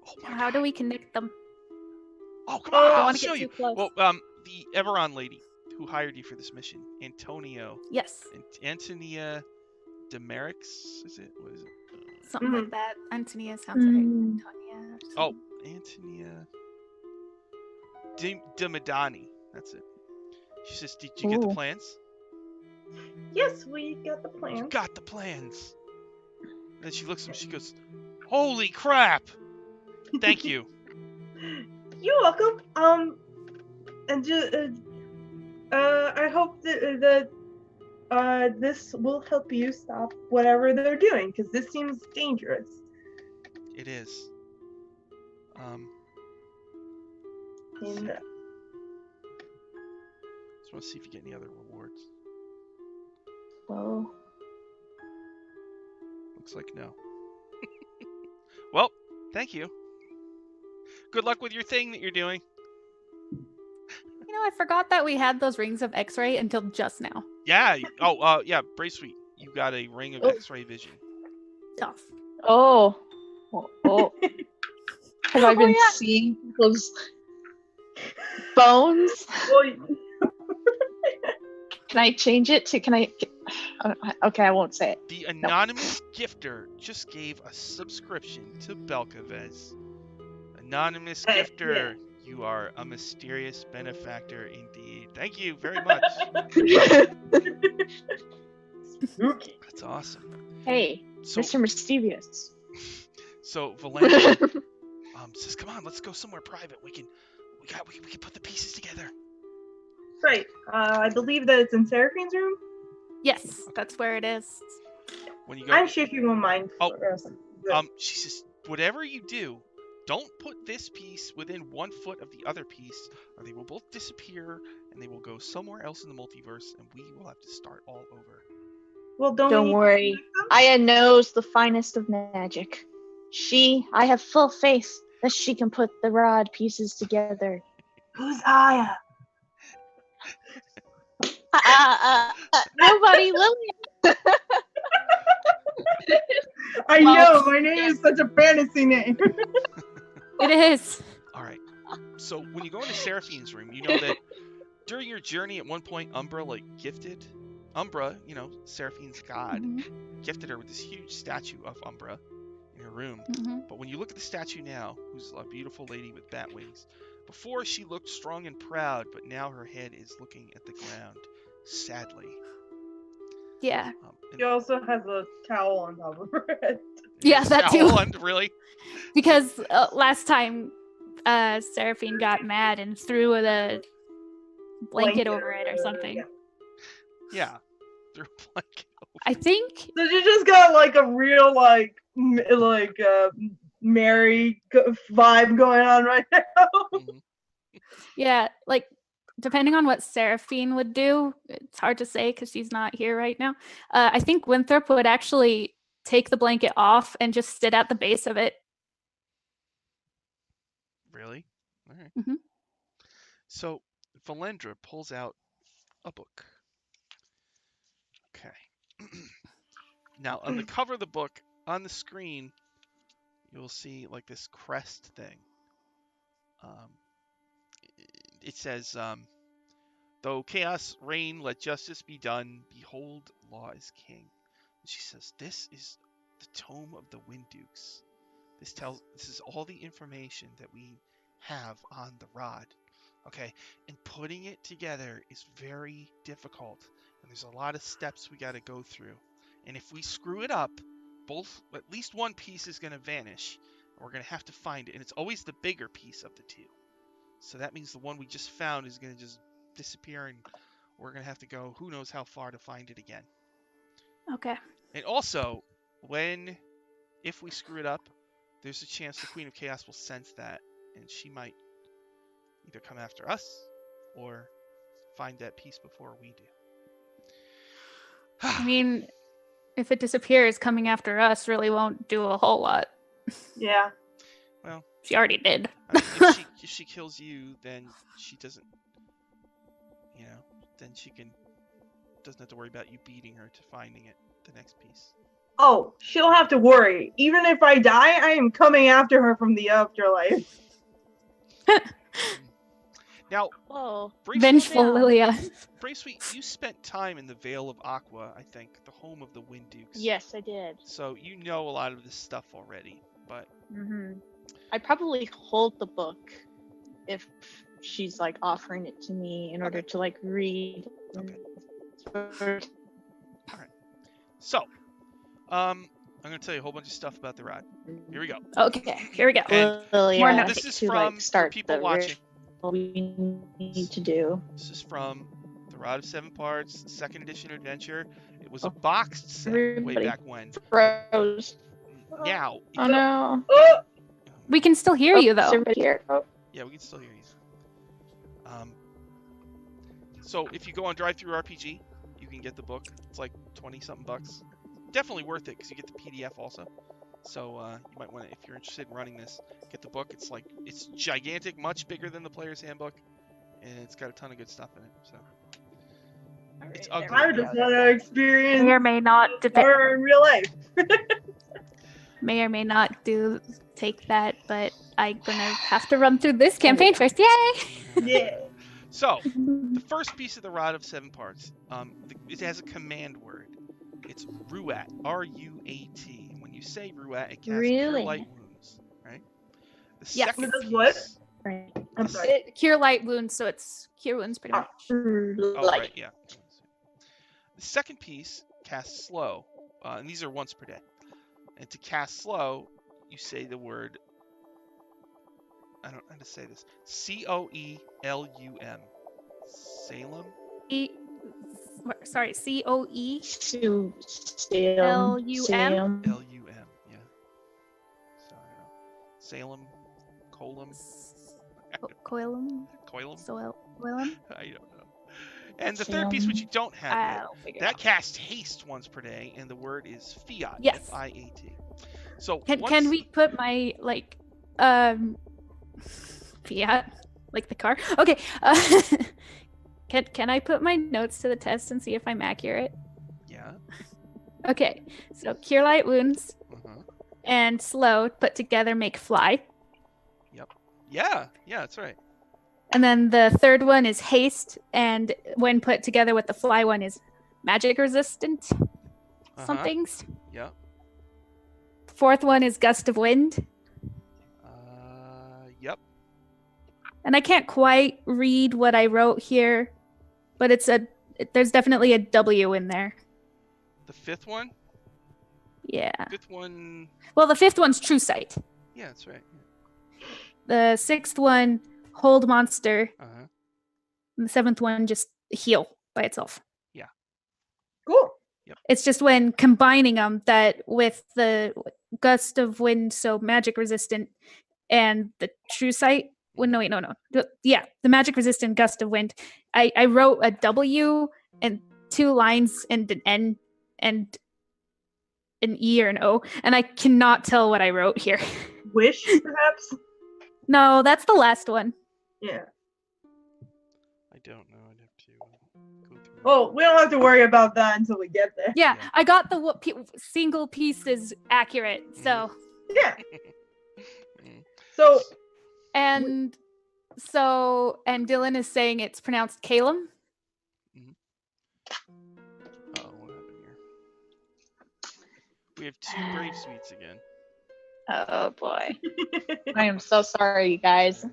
Oh my How god! do we connect them? Oh come on! I don't I'll want to show get you." too close. Well, the Everon lady who hired you for this mission, Antonio, Yes, Antonia Demerix, is it? What is it? something like that. Antonia sounds right. Antonia. Oh, Antonia Demadani. That's it. She says, "Did you get the Ooh. plans?" Yes, we got the plan. You got the plans. And then she looks at him. She goes, "Holy crap! Thank you." You're welcome. And I hope that this will help you stop whatever they're doing, because this seems dangerous. It is. And, Just want to see if you get any other rewards. Whoa. Looks like no. Well, thank you. Good luck with your thing that you're doing. You know, I forgot that we had those rings of X-ray until just now. Yeah. Yeah. Braceweet, you got a ring of X-ray vision. Tough. Oh. Have I been yeah. seeing those bones? Can I change it to? Okay, I won't say it. The anonymous gifter just gave a subscription to Belkavez. Anonymous Hey, gifter, you are a mysterious benefactor indeed. Thank you very much. Spooky. That's awesome. Hey, So, Mr. Mischievous. so Valendra says, "Come on, let's go somewhere private. We can put the pieces together." Right. I believe that it's in Seraphine's room. Yes, that's where it is. When you go, I'm sure if you won't mind. Oh, for some- she says, "Whatever you do, don't put this piece within 1 foot of the other piece, or they will both disappear, and they will go somewhere else in the multiverse, and we will have to start all over." Well, don't Don't we worry. connect them? Aya knows the finest of magic. I have full faith that she can put the rod pieces together. Who's Aya? Nobody, Lily. I know, my name is such a fantasy name. It is. All right. So when you go into Seraphine's room, you know that during your journey at one point, Umbra gifted Umbra, Seraphine's god, gifted her with this huge statue of Umbra in her room. But when you look at the statue now, who's a beautiful lady with bat wings, before she looked strong and proud, but now her head is looking at the ground, sadly. Yeah. She also has a towel on top of her head. Yeah, that too. Really? Because last time Seraphine got mad and threw the blanket over it or something. Yeah. Threw a blanket over. I think. So she just got like a real Mary vibe going on right now. Mhm. Yeah, like depending on what Seraphine would do, it's hard to say because she's not here right now. I think Winthrop would actually take the blanket off and just sit at the base of it. Really? All right. Mhm. So Valendra pulls out a book. Okay. Now, on the cover of the book, on the screen, you'll see like this crest thing. It says, "Though chaos reign, let justice be done. Behold, law is king." And she says, "This is the tome of the Wind Dukes. This is all the information that we have on the rod. Okay, and putting it together is very difficult, and there's a lot of steps we got to go through. And if we screw it up, at least one piece is going to vanish, and we're going to have to find it. And it's always the bigger piece of the two. So that means the one we just found is going to just disappear, and we're going to have to go who knows how far to find it again. Okay. And also, if we screw it up, there's a chance the Queen of Chaos will sense that, and she might either come after us or find that piece before we do." I mean, if it disappears, coming after us really won't do a whole lot. Yeah. Well, She already did. I mean, if she kills you, then she doesn't, then she doesn't have to worry about you beating her to finding it, the next piece. Oh, she'll have to worry. Even if I die, I am coming after her from the afterlife. Now, Whoa. Vengeful down. Lilia. Bracesweet, you spent time in the Vale of Aqua, I think, the home of the Wind Dukes. Yes, I did. So you know a lot of this stuff already, but I probably hold the book if she's like offering it to me in order to like read. Okay. So, I'm going to tell you a whole bunch of stuff about the rod. Here we go. Okay, here we go. And More notes. this is to from like start people the watching. ritual we need to do. This is from The Rod of Seven Parts, 2nd edition adventure. It was a boxed set way Everybody back when. Froze. Now, Oh no. We can still hear you Is though. everybody here? Oh. yeah, we can still hear you. So if you go on DriveThruRPG, you can get the book. It's like 20-something bucks. Definitely worth it because you get the PDF also. So you might want to, if you're interested in running this, get the book. It's gigantic, much bigger than the player's handbook, and it's got a ton of good stuff in it. So it's ugly. I just want to experience May or may not horror in real life. may or may not take that, but I'm gonna have to run through this campaign first. Yay! Yeah. So the first piece of the Rod of Seven Parts, it has a command word. It's Ruat, R-U-A-T. And when you say Ruat, it casts Cure Really? Light Wounds, right? The Yes. second Does what? piece. Right. I'm sorry. Cure light wounds, so it's cure wounds pretty much. Oh, Like, right, yeah. The second piece casts slow, and these are once per day. And to cast slow, you say the word. I don't know how to say this. Coelum. Salem. Sorry, COE Salem. LUM? LUM. Yeah. So I don't know. Salem. Colum. Coilum? Coilum. Coilum? I don't know. And the third piece, which you don't have yet, I'll figure it that out. casts haste once per day, and the word is fiat. Yes. F-I-A-T. So Can we put my Fiat, like the car? Okay. Can I put my notes to the test and see if I'm accurate? Yeah. Okay. So cure light wounds and slow put together make fly. Yep. Yeah. Yeah, that's right. And then the third one is haste, and when put together with the fly one is magic resistant somethings. Yep. Fourth one is gust of wind. Yep. And I can't quite read what I wrote here, but there's definitely a W in there. The fifth one? Yeah. Fifth one. Well, the fifth one's true sight. Yeah, that's right. The sixth one, hold monster. And the seventh one, just heal by itself. Yeah. Cool. Yep. It's just when combining them that with the gust of wind, so magic resistant, and the true sight. Well, no. The magic resistant gust of wind. I wrote a W and 2 lines and an N and an E or an O, and I cannot tell what I wrote here. Wish, perhaps? No, that's the last one. Yeah. I don't know. I'd have to go through. Well, we don't have to worry about that until we get there. Yeah, I got the single pieces accurate. So Yeah. So. And Dylan is saying it's pronounced Calum. Uh-oh, what happened here? We have 2 brave sweets again. oh boy. I am so sorry, you guys.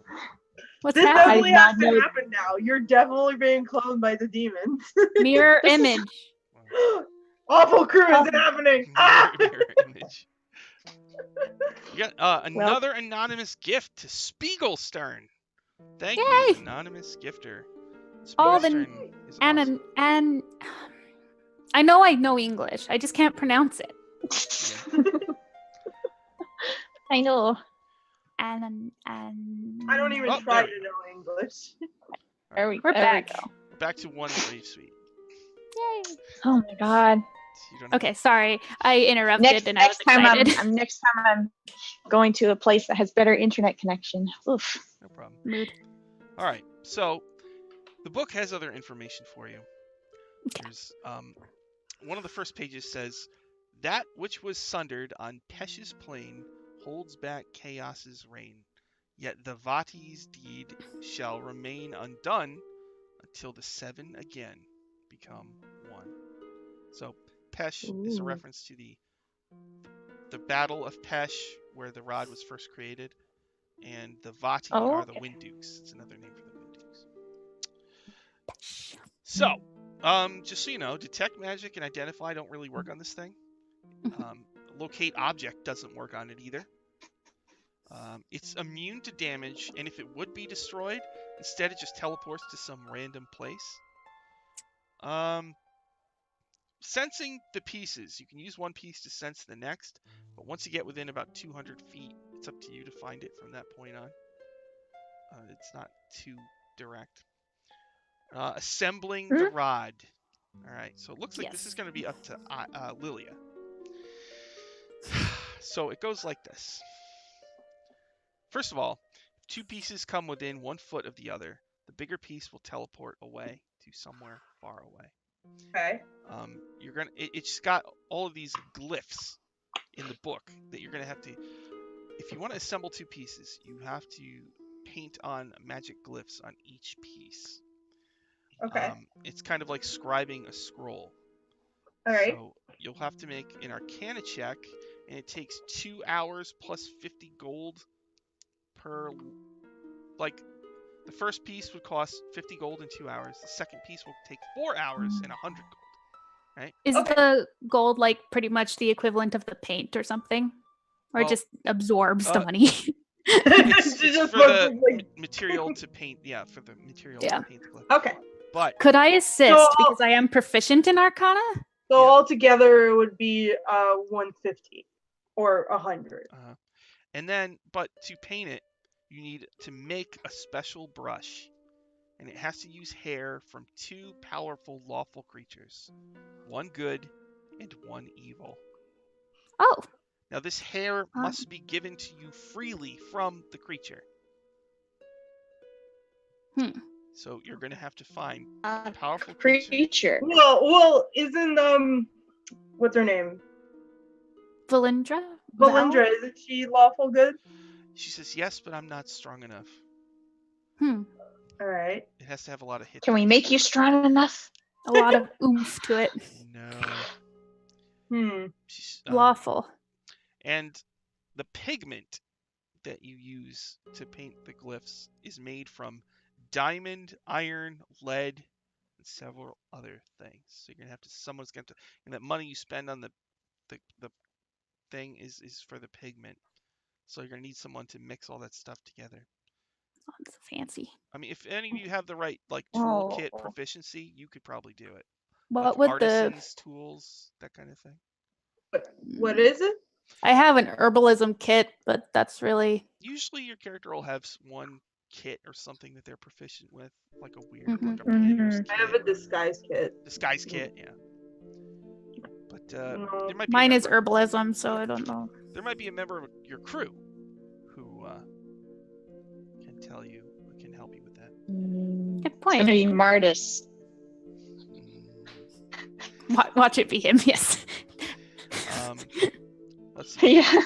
What's This happening? definitely has to happen now. You're definitely being cloned by the demons. Mirror image. Awful crew is happening. Mirror image. You got another anonymous gift to Spiegelstern. Thank you, anonymous gifter. All the is awesome. and I know English. I just can't pronounce it. I know. And I don't even try to know English. We're back. Back to 1 brave sweet. Yay! Oh my god. Okay, sorry. I interrupted and I was excited. excited. Next time I'm going to a place that has better internet connection. Oof. No problem. Mood. All right. So the book has other information for you. There's one of the first pages says, "That which was sundered on Pesh's plain holds back chaos's reign. Yet the Vati's deed shall remain undone until the 7 again become 1." So Pesh is a reference to the Battle of Pesh, where the rod was first created, and the Vati are the Wind Dukes. It's another name for the Wind Dukes. So, just so you know, detect magic and identify don't really work on this thing. Locate object doesn't work on it either. It's immune to damage, and if it would be destroyed, instead it just teleports to some random place. Sensing the pieces. You can use one piece to sense the next, but once you get within about 200 feet, it's up to you to find it from that point on. It's not too direct. Assembling the rod. All right, so it looks like this is going to be up to Lilia. So it goes like this. First of all, if 2 pieces come within 1 foot of the other, the bigger piece will teleport away to somewhere far away. Okay. It's got all of these glyphs in the book that you're gonna have to. If you want to assemble 2 pieces, you have to paint on magic glyphs on each piece. Okay. It's kind of like scribing a scroll. All right. So you'll have to make an Arcana check, and it takes 2 hours plus 50 gold per, like, the first piece would cost 50 gold in 2 hours. The second piece will take 4 hours and 100 gold. Right? Is the gold like pretty much the equivalent of the paint or something? Or Well, it just absorbs the money? It's for the material to paint. Yeah, for the material Yeah. to paint the glyph. Okay. But Could I assist So- because I am proficient in Arcana? So Yeah. altogether it would be 150 or 100. and then, but to paint it, you need to make a special brush, and it has to use hair from 2 powerful lawful creatures, one good and one evil. Oh, Now, this hair must be given to you freely from the creature. So you're going to have to find a powerful creature. Creature. Well, isn't what's her name? Valindra? Valindra, isn't she lawful good? She says, yes, but I'm not strong enough. All right. It has to have a lot of hit Can we dice. make you strong enough? A lot of oomph to it. No. She's, Lawful. And the pigment that you use to paint the glyphs is made from diamond, iron, lead, and several other things. So you're gonna have to. Someone's gonna have to. And that money you spend on the thing is for the pigment. So you're gonna need someone to mix all that stuff together. Oh, it's fancy. I mean, if any of you have the right like toolkit proficiency, you could probably do it. What Like would the artisans, tools, that kind of thing. What is it? I have an herbalism kit, but that's really Usually your character will have one kit or something that they're proficient with, like a weird, Mhm. like a painter's I have a kit. disguise kit. Disguise kit, yeah. But No. there might be mine a is member, herbalism, so I don't know. there might be a member of your crew who can tell you, or can help you with that. Good It's gonna point. be Martis. Watch it be him. Yes. Let's see. Yeah.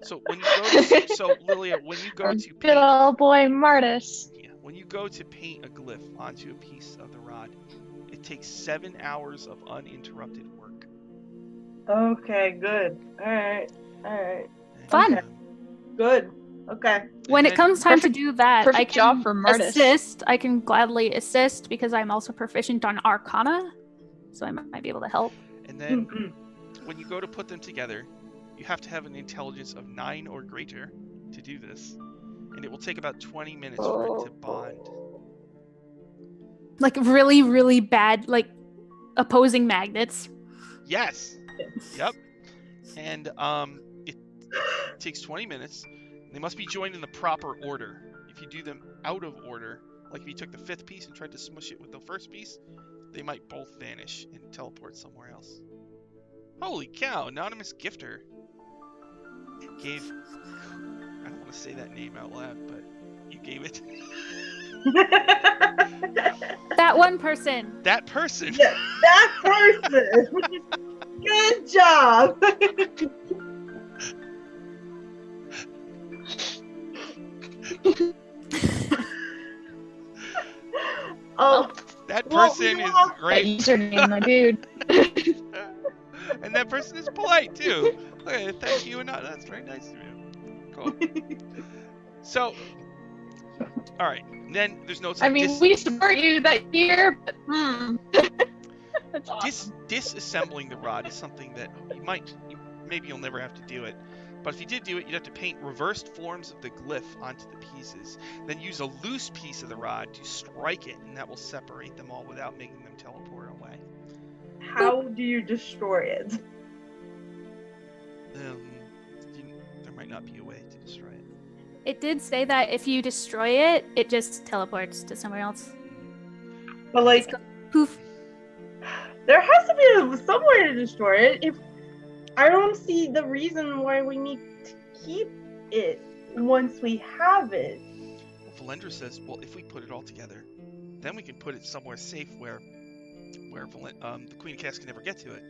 So when you go to, so Lilia, when you go to Good paint, old boy Martis. yeah, when you go to paint a glyph onto a piece of the rod, it takes 7 hours of uninterrupted work. Okay, good. All right. And, Fun. Good. Okay. When it then- comes time to do that, I perfect can job for Martis. assist. I can gladly assist because I'm also proficient on Arcana, so I might be able to help. And then when you go to put them together, you have to have an intelligence of 9 or greater to do this. And it will take about 20 minutes for it to bond. Like really, really bad, like opposing magnets. Yes. Yep. And it takes 20 minutes. They must be joined in the proper order. If you do them out of order, like if you took the 5th piece and tried to smush it with the 1st piece, they might both vanish and teleport somewhere else. Holy cow, anonymous gifter gave, I don't want to say that name out loud, but you gave it. That one person. That person. Yeah, that person. Good job. That well, person is That great. username, my dude. And that person is polite too. Okay, thank you, and that's very nice of you. Cool. So, all right. Then there's notes. I Like mean, we support you that year, but That's awesome. disassembling the rod is something that maybe you'll never have to do it. But if you did do it, you'd have to paint reversed forms of the glyph onto the pieces. Then use a loose piece of the rod to strike it, and that will separate them all without making them teleport away. How do you destroy it? There might not be a way to destroy it. It did say that if you destroy it, it just teleports to somewhere else. But like, Poof. there has to be some way to destroy it. If I don't see the reason why we need to keep it once we have it. Well, Valendra says, well, if we put it all together, then we can put it somewhere safe where the Queen of Chaos can never get to it.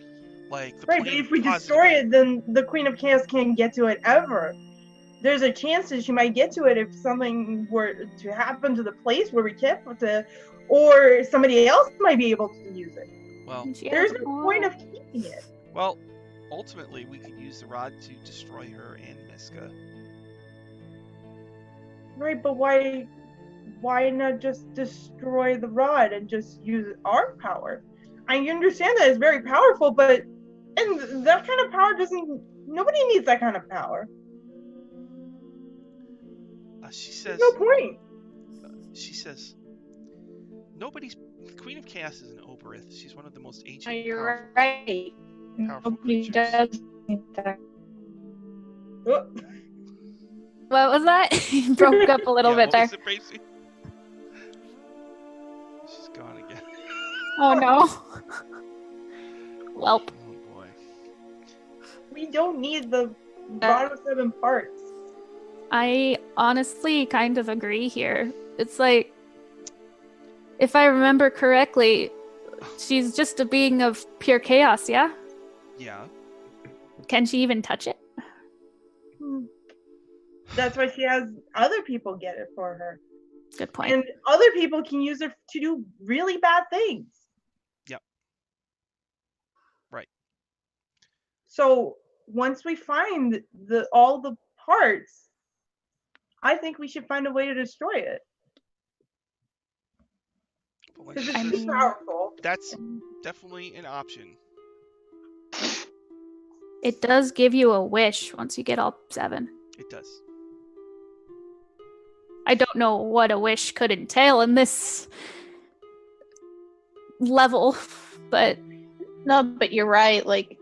Like the Right, but plane if we positive- destroy it, then the Queen of Chaos can't get to it ever. There's a chance that she might get to it if something were to happen to the place where we kept it, or somebody else might be able to use it. Well, There's no point of keeping it. well, ultimately we could use the rod to destroy her and Miska. Right, but why not just destroy the rod and just use our power? I understand that it's very powerful, but and that kind of power nobody needs that kind of power. She There's says, no point. nobody's. Queen of Chaos is an Oberith. She's one of the most ancient and You're powerful, right. powerful Nobody creatures. does that. Oh, What was that? You broke up a little Yeah, bit what there. was it, Bracy? She's gone again. Oh no. Welp. Oh boy. we don't need the rod of 7 parts. I honestly kind of agree here. It's like, if I remember correctly, she's just a being of pure chaos, yeah? Yeah. Can she even touch it? That's why she has other people get it for her. Good point. And other people can use it to do really bad things. Yep. Right. So once we find all the parts, I think we should find a way to destroy it. Because it's too powerful. That's definitely an option. It does give you a wish once you get all 7. It does. I don't know what a wish could entail in this level, but No, but you're right. Like,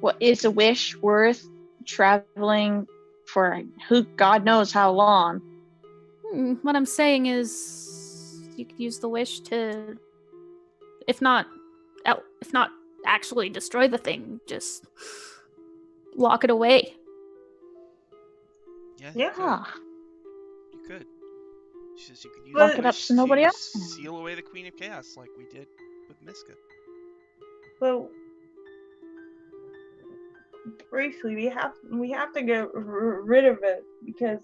what is a wish worth traveling for who God knows how long? what I'm saying is you could use the wish to, if not actually destroy the thing, just lock it away. Yeah. Yeah. You could. She says you could use Lock the it up wish so nobody to else can. seal away the Queen of Chaos like we did with Miska. Well, briefly, we have to get rid of it because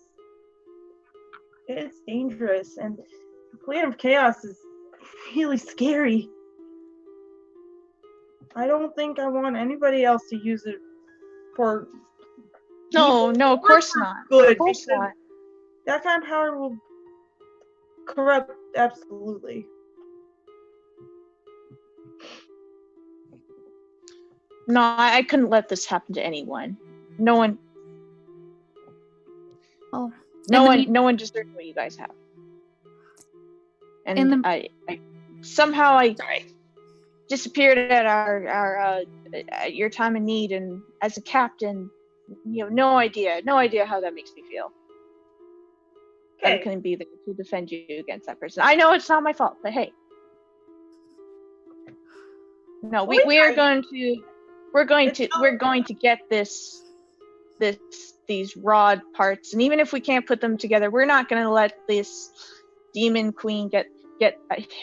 it's dangerous, and the Queen of Chaos is really scary. I don't think I want anybody else to use it for No, evil no, of or course for not. good, Of course because not. that kind of power will corrupt absolutely. No, I couldn't let this happen to anyone. No one. Oh, No one deserves what you guys have. And I somehow disappeared at at your time of need, and as a captain, no idea how that makes me feel. That I couldn't be there to defend you against that person. I know it's not my fault, but hey. No, we're going to get these rod parts, and even if we can't put them together, we're not going to let this demon queen get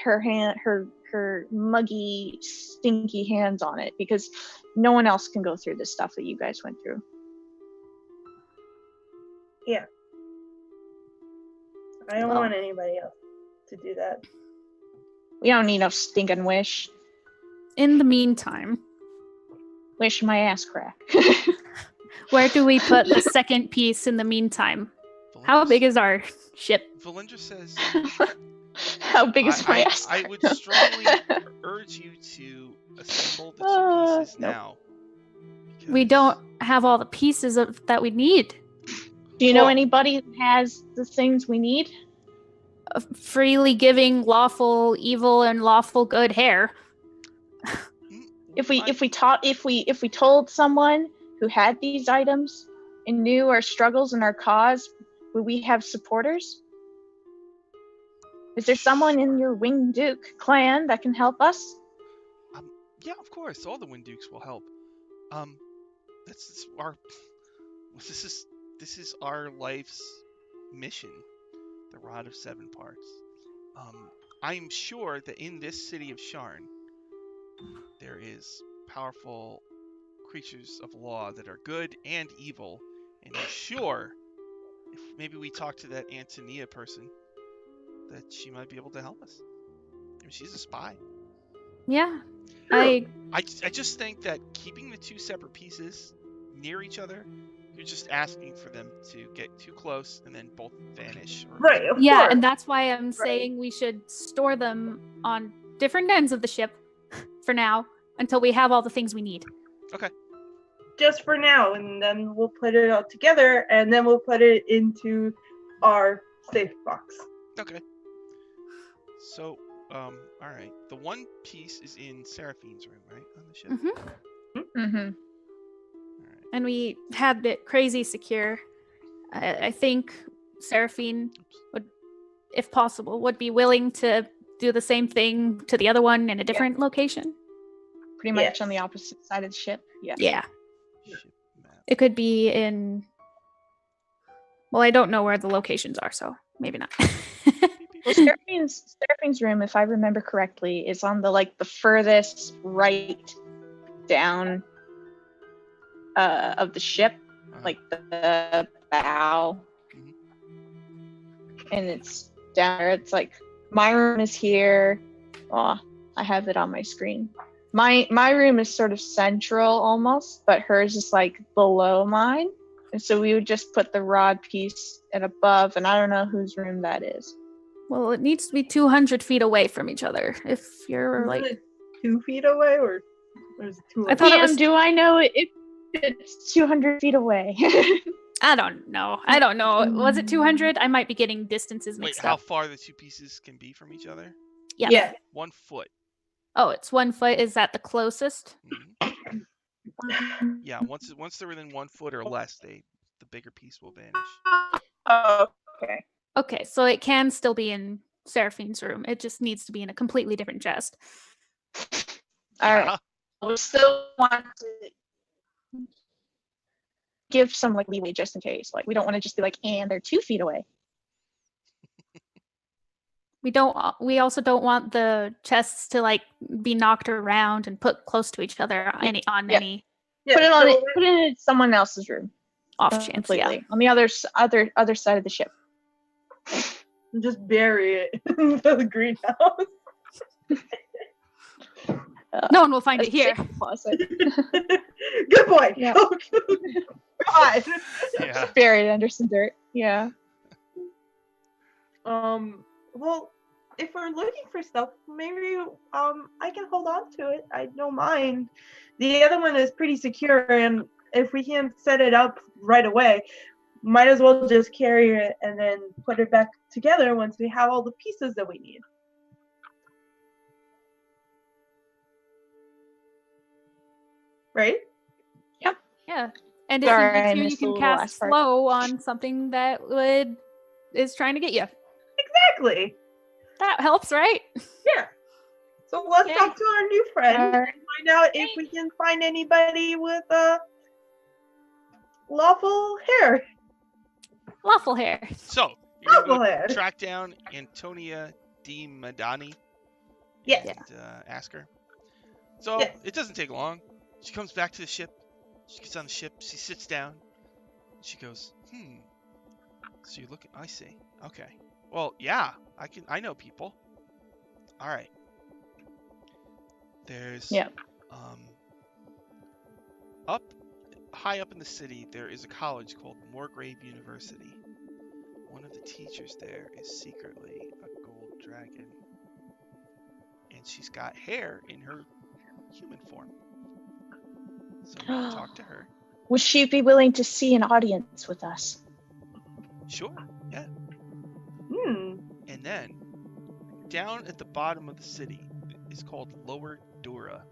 her muggy, stinky hands on it, because no one else can go through the stuff that you guys went through. Yeah. I don't want anybody else to do that. We don't need no stinking wish. In the meantime, Wish my ass crack. where do we put the second piece in the meantime? How big is our ship? Valindra says, how big is my ass I crack? would strongly urge you to assemble the 2 pieces now. We don't have all the pieces that we need. Do you know anybody who has the things we need? Freely giving lawful evil and lawful good hair. If we told someone who had these items and knew our struggles and our cause, would we have supporters? Is there someone in your Winged Duke clan that can help us? Yeah, of course. All the Wind Dukes will help. This is our life's mission, the Rod of 7 Parts. I'm sure that in this city of Sharn, there is powerful creatures of law that are good and evil, and I'm sure if maybe we talk to that Antonia person, that she might be able to help us. I mean, she's a spy. Yeah. I just think that keeping the 2 separate pieces near each other You're just asking for them to get too close and then both vanish. Or Right. Of Yeah, course. and that's why I'm saying we should store them on different ends of the ship for now until we have all the things we need. Just for now, and then we'll put it all together, and then we'll put it into our safe box. Okay. So, all right. The one piece is in Seraphine's room, right, on the ship. Mm-hmm. Mm-hmm. All right. And we had it crazy secure. I think Seraphine would, if possible, would be willing to do the same thing to the other one in a different location. Pretty much Yes. on the opposite side of the ship. Yeah. Yeah. Ship map. It could be in. Well, I don't know where the locations are, so maybe not. Well, Seraphine's room, if I remember correctly, is on the furthest right down of the ship, like the bow, Mhm. and it's down there. It's like my room is here. Oh, I have it on my screen. My room is sort of central almost, but hers is like below mine, and so we would just put the rod piece at above, and I don't know whose room that is. Well, it needs to be 200 feet away from each other. If you're Isn't like, it 2 feet away, or is it 2? I thought it Damn, was- do I know if it's 200 feet away? I don't know. Was it 200? I might be getting distances Wait, mixed how up. far the two pieces can be from each other? Yeah. Yeah. 1 foot. Oh, it's 1 foot. Is that the closest? Mhm. Yeah. Once they're within 1 foot or less, the bigger piece will vanish. Oh, okay. Okay, so it can still be in Seraphine's room. It just needs to be in a completely different chest. All right. Yeah. We still want to give some leeway just in case. Like we don't want to just be like, and they're 2 feet away. We also don't want the chests to be knocked around and put close to each other on Yeah. any Yeah, Put it on so it. Put it in someone else's room. off chance. Completely Yeah. on the other side of the ship. just bury it in the greenhouse. No one will find it here. Closet. Good boy. Yeah. God. Yeah. Buried under some dirt. Yeah. Well, if we're looking for stuff, maybe I can hold on to it. I don't mind. The other one is pretty secure, and if we can set it up right away, might as well just carry it and then put it back together once we have all the pieces that we need. Right? Yeah. And Sorry, I if you need to, you missed the can little cast last part. slow on something that is trying to get you. Exactly. That helps, right? Yeah. So let's Okay. talk to our new friend Alright. and find out if we can find anybody with lawful hair. Lawful hair. So you're gonna Lawful hair. go track down Antonia Di Madani Yes. and ask her. So Yes. it doesn't take long. She comes back to the ship. She gets on the ship. She sits down. She goes, So you look. I see. Okay. Well, yeah. I know people. All right. There's Yeah. Up high up in the city, there is a college called Moorgrave University. One of the teachers there is secretly a gold dragon, and she's got hair in her human form. So you can talk to her. Would she be willing to see an audience with us? Sure. Yeah. And And then down at the bottom of the city is called Lower Dura.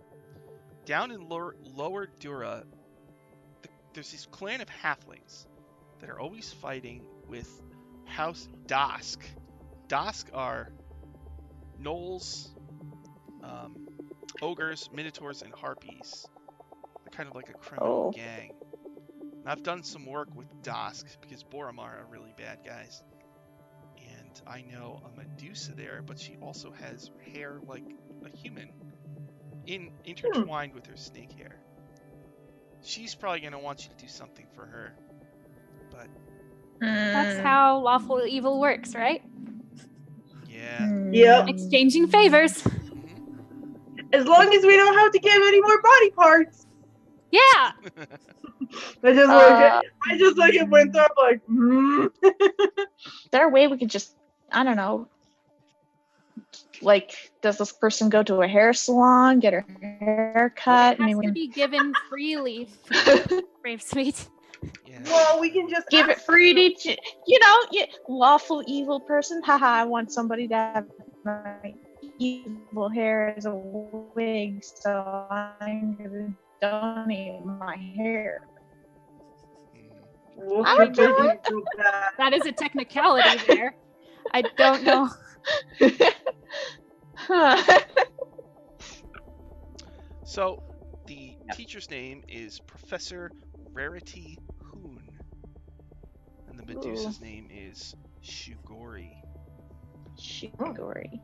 Down in Lower Dura, there's this clan of halflings that are always fighting with House Dask. Dask are gnolls, ogres, minotaurs, and harpies. They're kind of like a criminal gang. And I've done some work with Dask because Boromar are really bad guys. And I know a Medusa there, but she also has hair like a human, intertwined with her snake hair. She's probably going to want you to do something for her. But That's how lawful evil works, right? yeah. Yep. Exchanging favors. Mhm. as long as we don't have to give any more body parts. Yeah. I just look at Winthrop like, Is there a way we could just, I don't know, like, does this person go to a hair salon, get her hair cut? It has to be given freely. Brave Sweet. Yeah. well, we can just give it ask free to each, lawful evil person. Haha, I want somebody to have my evil hair as a wig, so I'm gonna donate my hair. We'll I keep do it so bad. That is a technicality there. I don't know. So, the teacher's name is Professor Rarity Hoon. And the Medusa's name is Shugori. Shigori.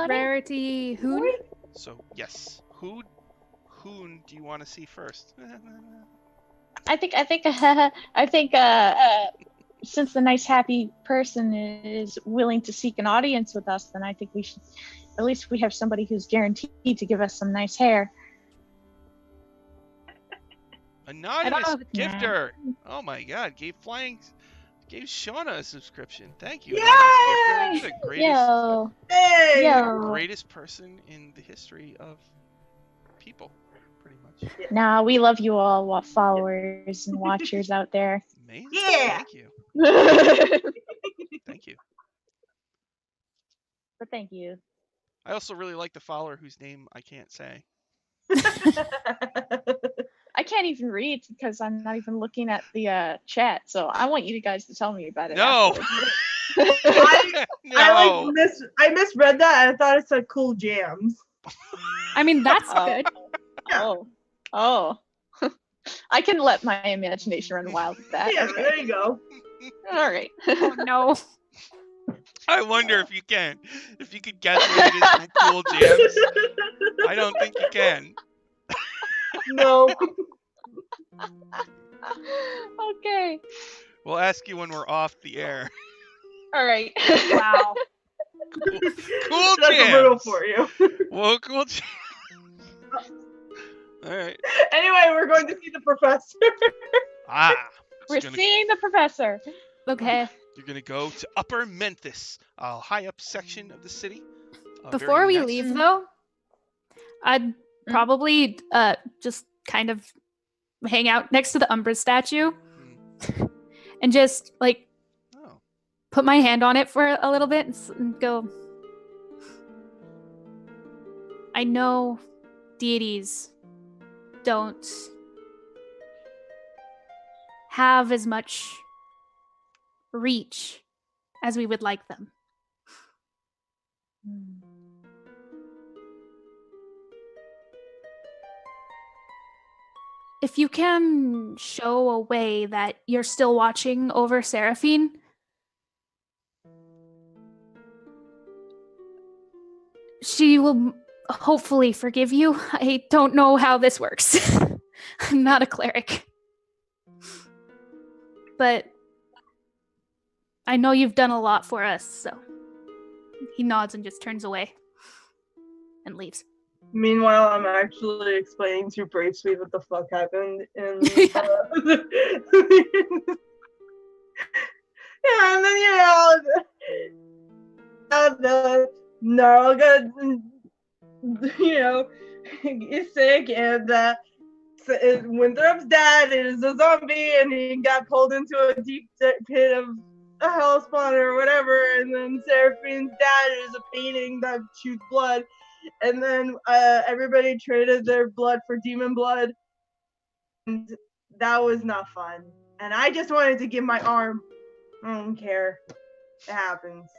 Rarity Hoon. So, yes. Hoon, do you want to see first? I think since the nice happy person is willing to seek an audience with us, then I think we should, at least we have somebody who's guaranteed to give us some nice hair. Anonymous know if it's gifter. Oh my god, gave Shauna a subscription. Thank you. Yay! Anonymous gifter. You're the greatest, Yo, Hey! yo. greatest person in the history of people, pretty much. Nah, we love you all, followers and watchers out there. Amazing. Yeah. Thank you. Thank you. But thank you. I also really like the follower whose name I can't say. I can't even read because I'm not even looking at the chat, so I want you guys to tell me about it. No. I misread that. I thought it said Cool Jams. I mean, that's Oh. good. Oh. I can let my imagination run wild with that. Yeah, Okay. there you go. All right. Oh no. I wonder if you can. If you could guess what it is from Cool Jams. I don't think you can. No. Okay. We'll ask you when we're off the air. All right. Wow. Cool That's a riddle Jams. for you. Whoa, Cool Jams. Alright. Anyway, we're going to see the professor. We're seeing the professor. Okay. You're gonna go to Upper Memphis, a high up section of the city. Before Very we nice. leave, though, I'd probably just kind of hang out next to the Umbra statue and just like Oh. put my hand on it for a little bit and go. I know deities don't have as much reach as we would like them. If you can show a way that you're still watching over Seraphine, she will hopefully forgive you. I don't know how this works. I'm not a cleric. But I know you've done a lot for us, so he nods and just turns away and leaves. Meanwhile, I'm actually explaining to Brave Sweet what the fuck happened in yeah, and then the Narga, is sick, and Winthrop's dad is a zombie, and he got pulled into a deep pit of a hellspawn or whatever, and then Seraphine's dad is a painting that shoots blood. And then everybody traded their blood for demon blood. And that was not fun. And I just wanted to give my arm. I don't care. It happens.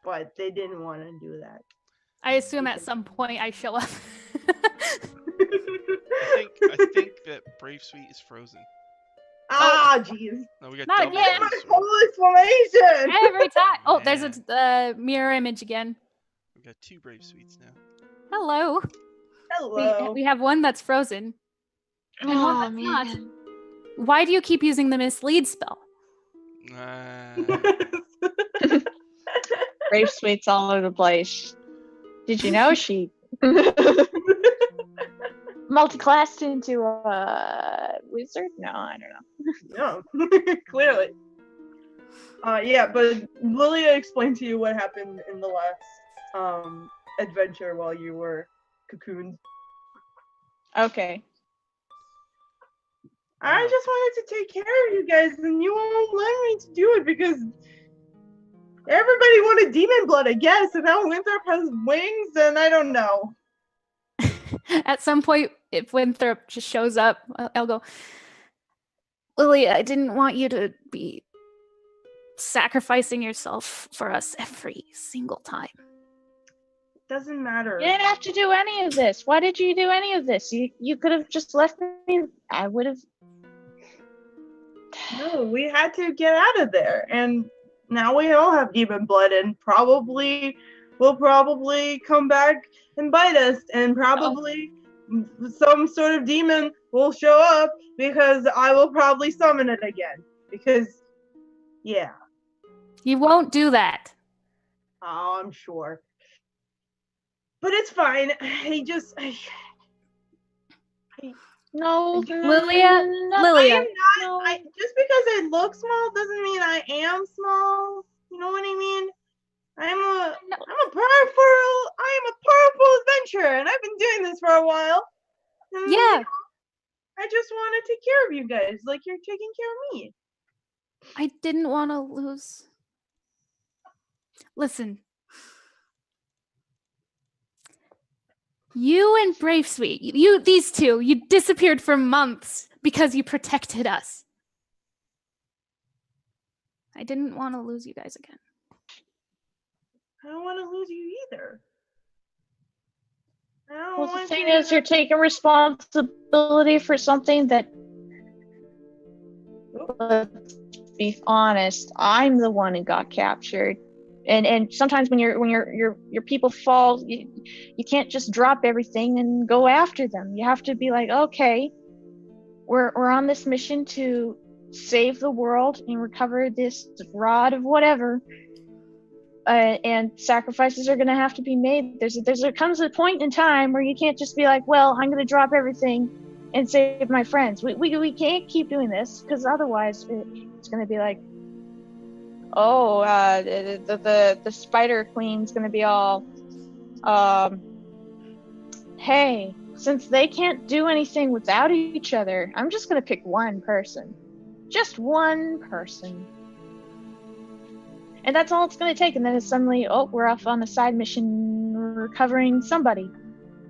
But they didn't want to do that. I assume at some point I show up. I think that Brave Sweet is frozen. Jeez. No, we got Not double again. Brave Sweet. Whole explanation! Every time. Oh, there's Yeah. a mirror image again. We got 2 Brave Sweets now. Hello. Hello. We have one that's frozen. And one Oh, that's not. man. Why do you keep using the mislead spell? Brave Sweet's all over the place. Did you know she Multi-classed into a wizard? No, I don't know. No, clearly. Yeah, but Lilia explained to you what happened in the last adventure while you were cocooned. Okay. I just wanted to take care of you guys, and you won't let me to do it because everybody wanted demon blood, I guess, and now Winthrop has wings, and I don't know. At some point, if Winthrop just shows up, I'll go, Lily, I didn't want you to be sacrificing yourself for us every single time. Doesn't matter. You didn't have to do any of this. Why did you do any of this? You could have just left me. I would have. No, we had to get out of there, and now we all have demon blood, and will probably come back and bite us, and probably some sort of demon will show up because I will probably summon it again. Because, yeah. You won't do that. Oh, I'm sure. But it's fine. No, Lilia, no, Lilia. I am not. no. Just because I look small doesn't mean I am small. You know what I mean? I'm a powerful adventurer, and I've been doing this for a while. And, Yeah. I just want to take care of you guys, like you're taking care of me. I didn't want to lose. Listen. You and Brave Sweet, these two, you disappeared for months because you protected us. I didn't want to lose you guys again. I don't want to lose you either. Well, the thing is, you're taking responsibility for something that, let's be honest, I'm the one who got captured. And sometimes when your people fall, you can't just drop everything and go after them. You have to be like, okay, we're on this mission to save the world and recover this rod of whatever. And sacrifices are going to have to be made. There comes a point in time where you can't just be like, well, I'm going to drop everything and save my friends. We can't keep doing this because otherwise it's going to be like, oh, the Spider Queen's going to be all, hey, since they can't do anything without each other, I'm just going to pick one person. Just one person. And that's all it's going to take. And then it's suddenly, oh, we're off on a side mission recovering somebody.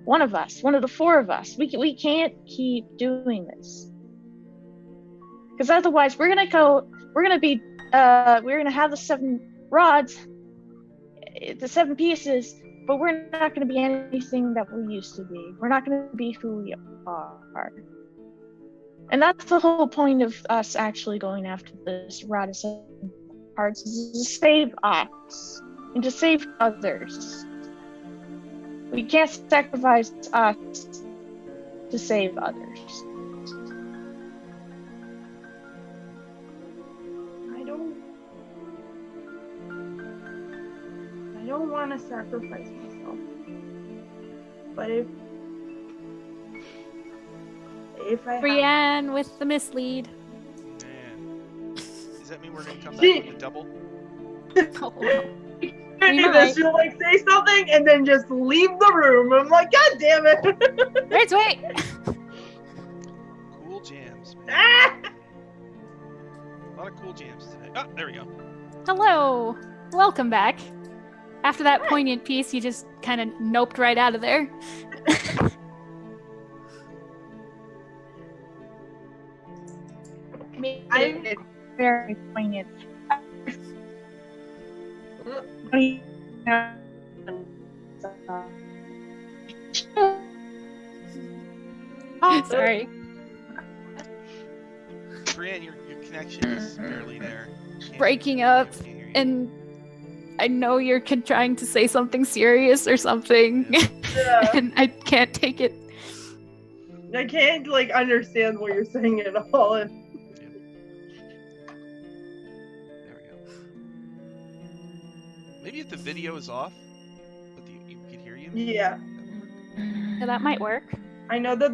One of us. One of the four of us. We can't keep doing this. Because otherwise we're going to have the 7 rods, the 7 pieces, but we're not going to be anything that we used to be. We're not going to be who we are. And that's the whole point of us actually going after this rod of 7 parts, is to save us and to save others. We can't sacrifice us to save others. I don't want to sacrifice myself. But if I Brienne with the mislead. Man. Does that mean we're going to come back with a double? Oh, wow. do this, she'll like say something and then just leave the room. I'm like, God damn it! Wait. Cool jams, man. Ah! A lot of cool jams today. Oh, there we go. Hello. Welcome back. After that poignant piece, you just kind of noped right out of there. I'm very poignant. Oh, sorry. Brienne, your connection is barely there. Breaking up, Can't hear you. and I know you're trying to say something serious or something, Yeah. and I can't take it. I can't like understand what you're saying at all. There we go. Maybe if the video is off, but you can hear you. Yeah. That would work. So that might work. I know that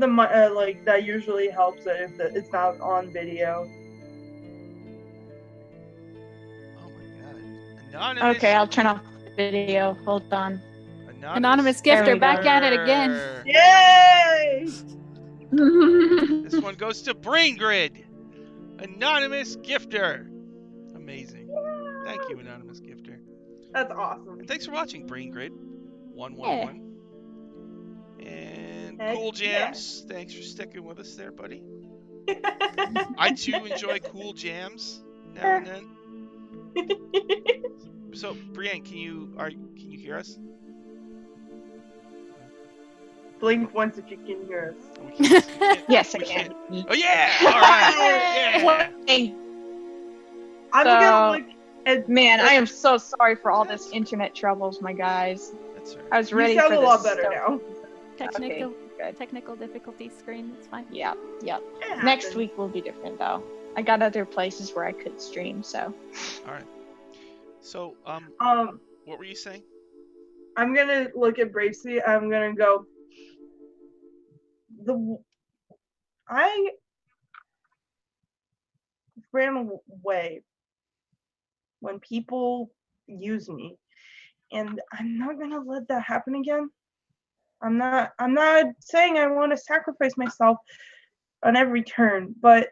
like that usually helps it if it's not on video. Oh my god. Anonymous. Okay, I'll turn off the video. Hold on. Anonymous There gifter we back go. at it again. Yay! This one goes to Brain Grid. Anonymous gifter. Amazing. Thank you, Anonymous gifter. That's awesome. And thanks for watching, Brain Grid 111. And Heck Cool Jams. Thanks for sticking with us there, buddy. I too enjoy cool jams now and then. So, Brienne, can you hear us? Blink once if you can hear us. Oh, we can't. Yes, I We can. Oh yeah! All right. Yeah. I'm gonna look at. Man, I am so sorry for all this internet troubles, my guys. That's all right. I was ready You sound for a this lot better stuff. now. Technical difficulty screen. It's fine. Yep. It Next happens. week will be different though. I got other places where I could stream, so. All right. So, what were you saying? I'm gonna look at Bracy. I'm gonna go. I ran away when people use me, and I'm not gonna let that happen again. I'm not saying I want to sacrifice myself on every turn, but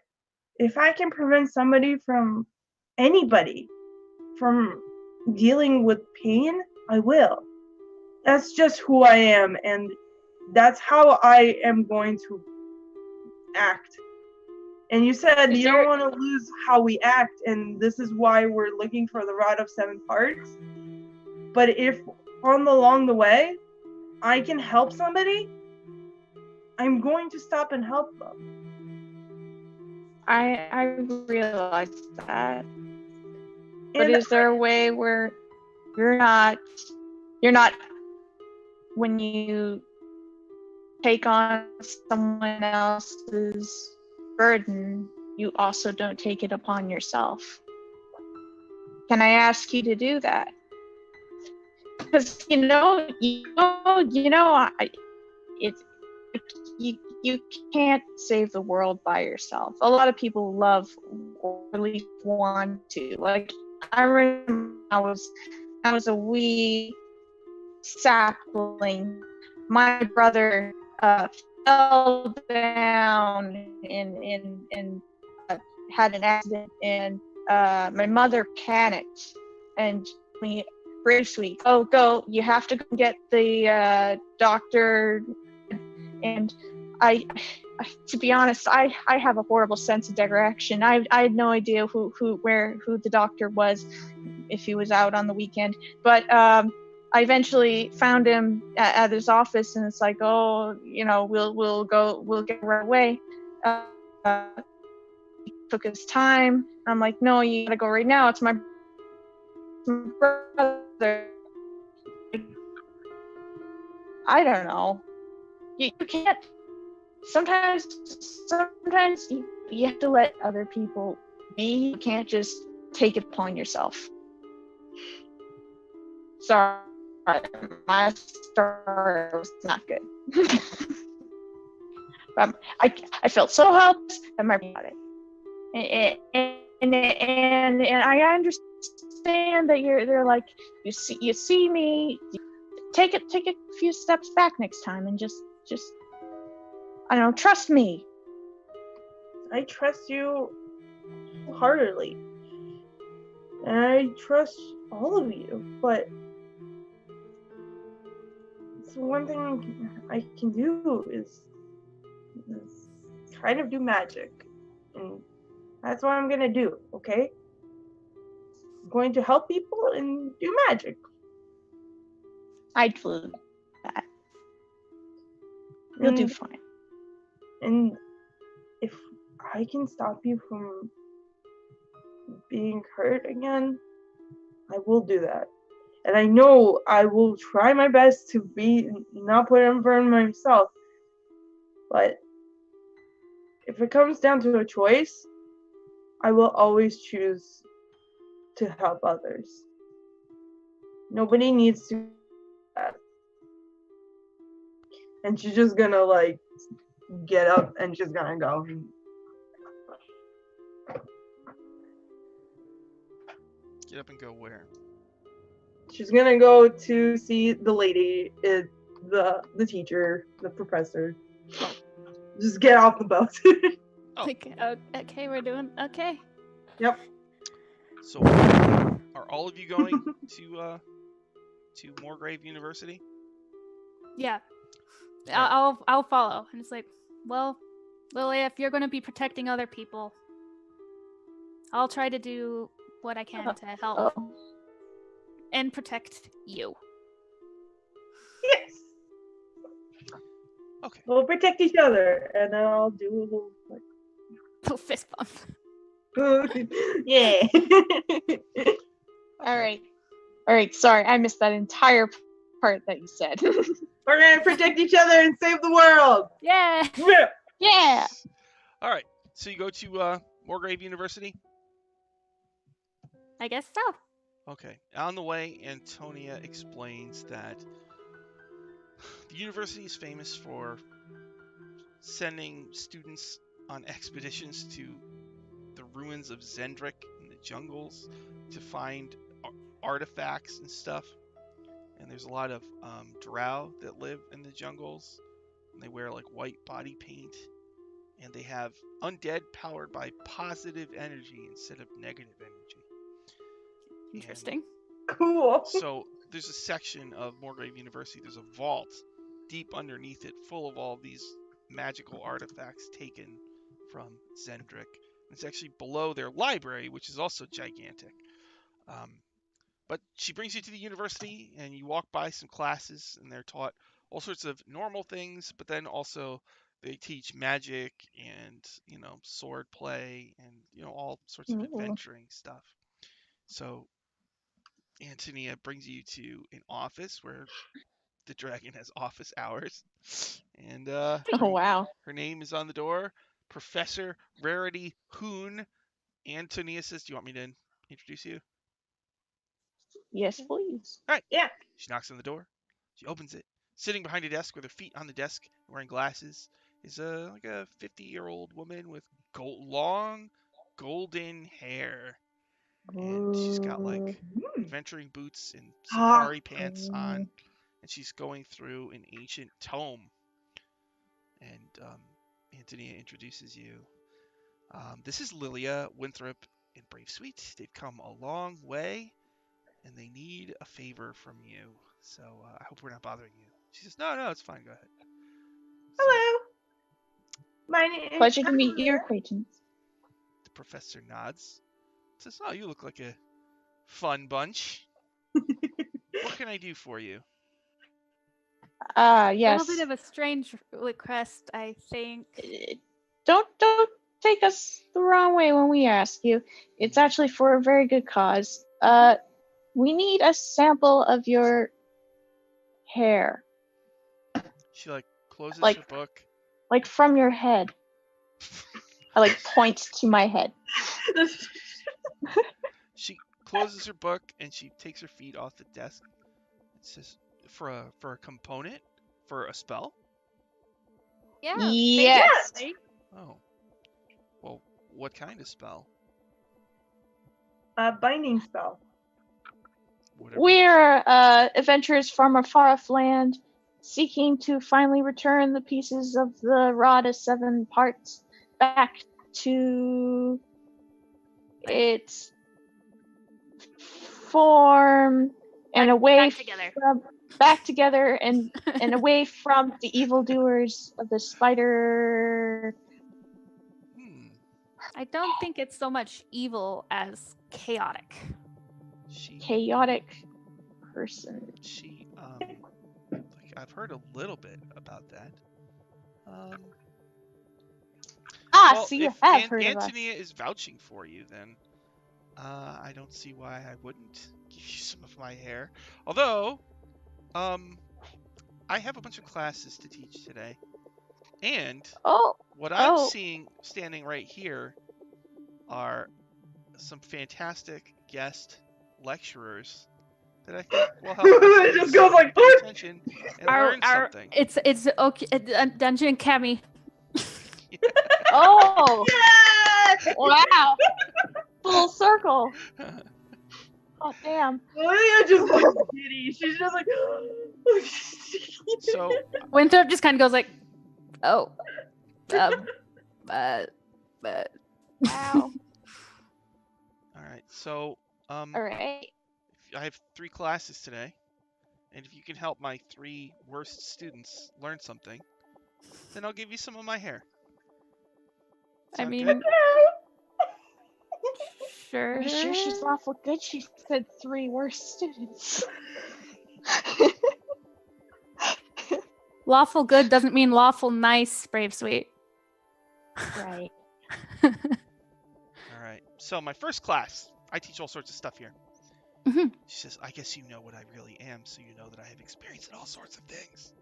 if I can prevent anybody from dealing with pain, I will. That's just who I am, and that's how I am going to act. And you said you don't want to lose how we act, and this is why we're looking for the Rod of 7 Parts. But if along the way I can help somebody, I'm going to stop and help them. I realize that. But is there a way where you're not when you take on someone else's burden, you also don't take it upon yourself? Can I ask you to do that? Because you can't save the world by yourself. A lot of people love, or at least want to. Like, I remember I was a wee sapling. My brother fell down and had an accident, and my mother panicked, and we brave sweet, go, you have to go get the doctor. And I to be honest, I have a horrible sense of direction. I had no idea who the doctor was, if he was out on the weekend. But I eventually found him at his office, and it's like, we'll get right away. He took his time. I'm like, no, you gotta go right now. It's my brother. I don't know. You can't. Sometimes you have to let other people be. You can't just take it upon yourself. Sorry, my story was not good. I felt so helpless and my body. And I understand that they're like, you see me. Take a few steps back next time and just I don't know, trust me. I trust you heartily. And I trust all of you, but it's one thing I can do is kind of do magic. And that's what I'm gonna do, okay? I'm going to help people and do magic. I'd believe that. You'll do fine. And if I can stop you from being hurt again, I will do that. And I know I will try my best to not put in front of myself. But if it comes down to a choice, I will always choose to help others. Nobody needs to do that. And she's just gonna like get up and she's gonna go. Get up and go where? She's gonna go to see the lady, the teacher, the professor. Just get off the boat. Oh. Like, okay, we're doing okay. Yep. So, are all of you going to Moorgrave University? Yeah. Yeah. I'll follow. And it's like, well, Lily, if you're going to be protecting other people, I'll try to do what I can to help Oh. and protect you. Yes. Okay. We'll protect each other, and then I'll do a little like. Little fist bump. Yeah. All right. Sorry, I missed that entire part that you said. We're gonna protect each other and save the world. Yeah. Yeah. Yeah. All right. So you go to Moorgrave University? I guess so. Okay. On the way, Antonia explains that the university is famous for sending students on expeditions to the ruins of Zendrick in the jungles to find artifacts and stuff. And there's a lot of drow that live in the jungles. And they wear like white body paint. And they have undead powered by positive energy instead of negative energy. Interesting. Cool. So there's a section of Moorgrave University. There's a vault deep underneath it full of all these magical artifacts taken from Zendrick. It's actually below their library, which is also gigantic. But she brings you to the university, and you walk by some classes, and they're taught all sorts of normal things, but then also they teach magic and, sword play and, all sorts of adventuring stuff. So Antonia brings you to an office where the dragon has office hours. And Oh wow. her name is on the door, Professor Rarity Hoon. Antonia says, do you want me to introduce you? Yes, please. All right. Yeah. She knocks on the door. She opens it. Sitting behind a desk with her feet on the desk, wearing glasses, is like a 50-year-old woman with long golden hair. And she's got like adventuring boots and safari pants on. And she's going through an ancient tome. And Antonia introduces you. This is Lilia, Winthrop, and Brave Sweet. They've come a long way, and they need a favor from you. So I hope we're not bothering you. She says, no, it's fine. Go ahead. Hello. My name. Pleasure to meet your acquaintance. The professor nods. Says, oh, you look like a fun bunch. What can I do for you? Yes. A little bit of a strange request, I think. Don't take us the wrong way when we ask you. It's actually for a very good cause. We need a sample of your hair. She closes Like- her book. Like from your head. I point to my head. She closes her book and she takes her feet off the desk. It says, for a component? For a spell? Yeah. Yes. basically. Oh. Well, what kind of spell? A binding spell. Whatever. We're adventurers from a far-off land, seeking to finally return the pieces of the rod of 7 parts back to its form and away back together and away from the evildoers of the spider. I don't think it's so much evil as chaotic. Chaotic person. I've heard a little bit about that. So you have heard of us. Antonia is vouching for you, then I don't see why I wouldn't give you some of my hair. Although, I have a bunch of classes to teach today, and what I'm seeing standing right here are some fantastic guest lecturers that I think will help my It just students goes like, pay attention and learn something. It's okay. Dungeon Academy. Oh, Yes! wow. Full circle. Oh, damn. Lilia just goes giddy. She's just like. So Winthrop just kind of goes like, oh, Wow. all right. So All right. I have 3 classes today, and if you can help my 3 worst students learn something, then I'll give you some of my hair. I Sound mean, good? sure. Are you sure she's lawful good? She said 3 worst students. Lawful good doesn't mean lawful nice, Brave Sweet. Right. All right. So my first class, I teach all sorts of stuff here. Mhm. She says, I guess you know what I really am, so you know that I have experience in all sorts of things.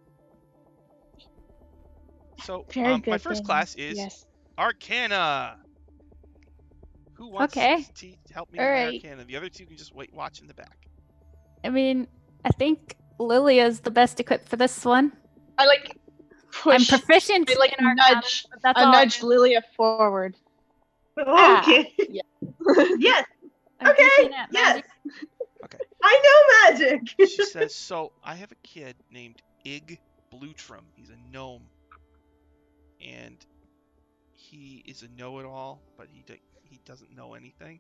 So Very good. my first thing. class is Yes. Arcana. Who wants Okay. to help me All with my right. Arcana? The other 2 can just watch in the back. I mean, I think Lilia's the best equipped for this one. I like I'm push. proficient I like in Arcana, nudge. but that's I all. nudged Lilia forward. Okay. Yeah. Yes, I'm okay, decent at yes. magic. I know magic. She says, so I have a kid named Ig Blutrum. He's a gnome. And he is a know-it-all, but he doesn't know anything.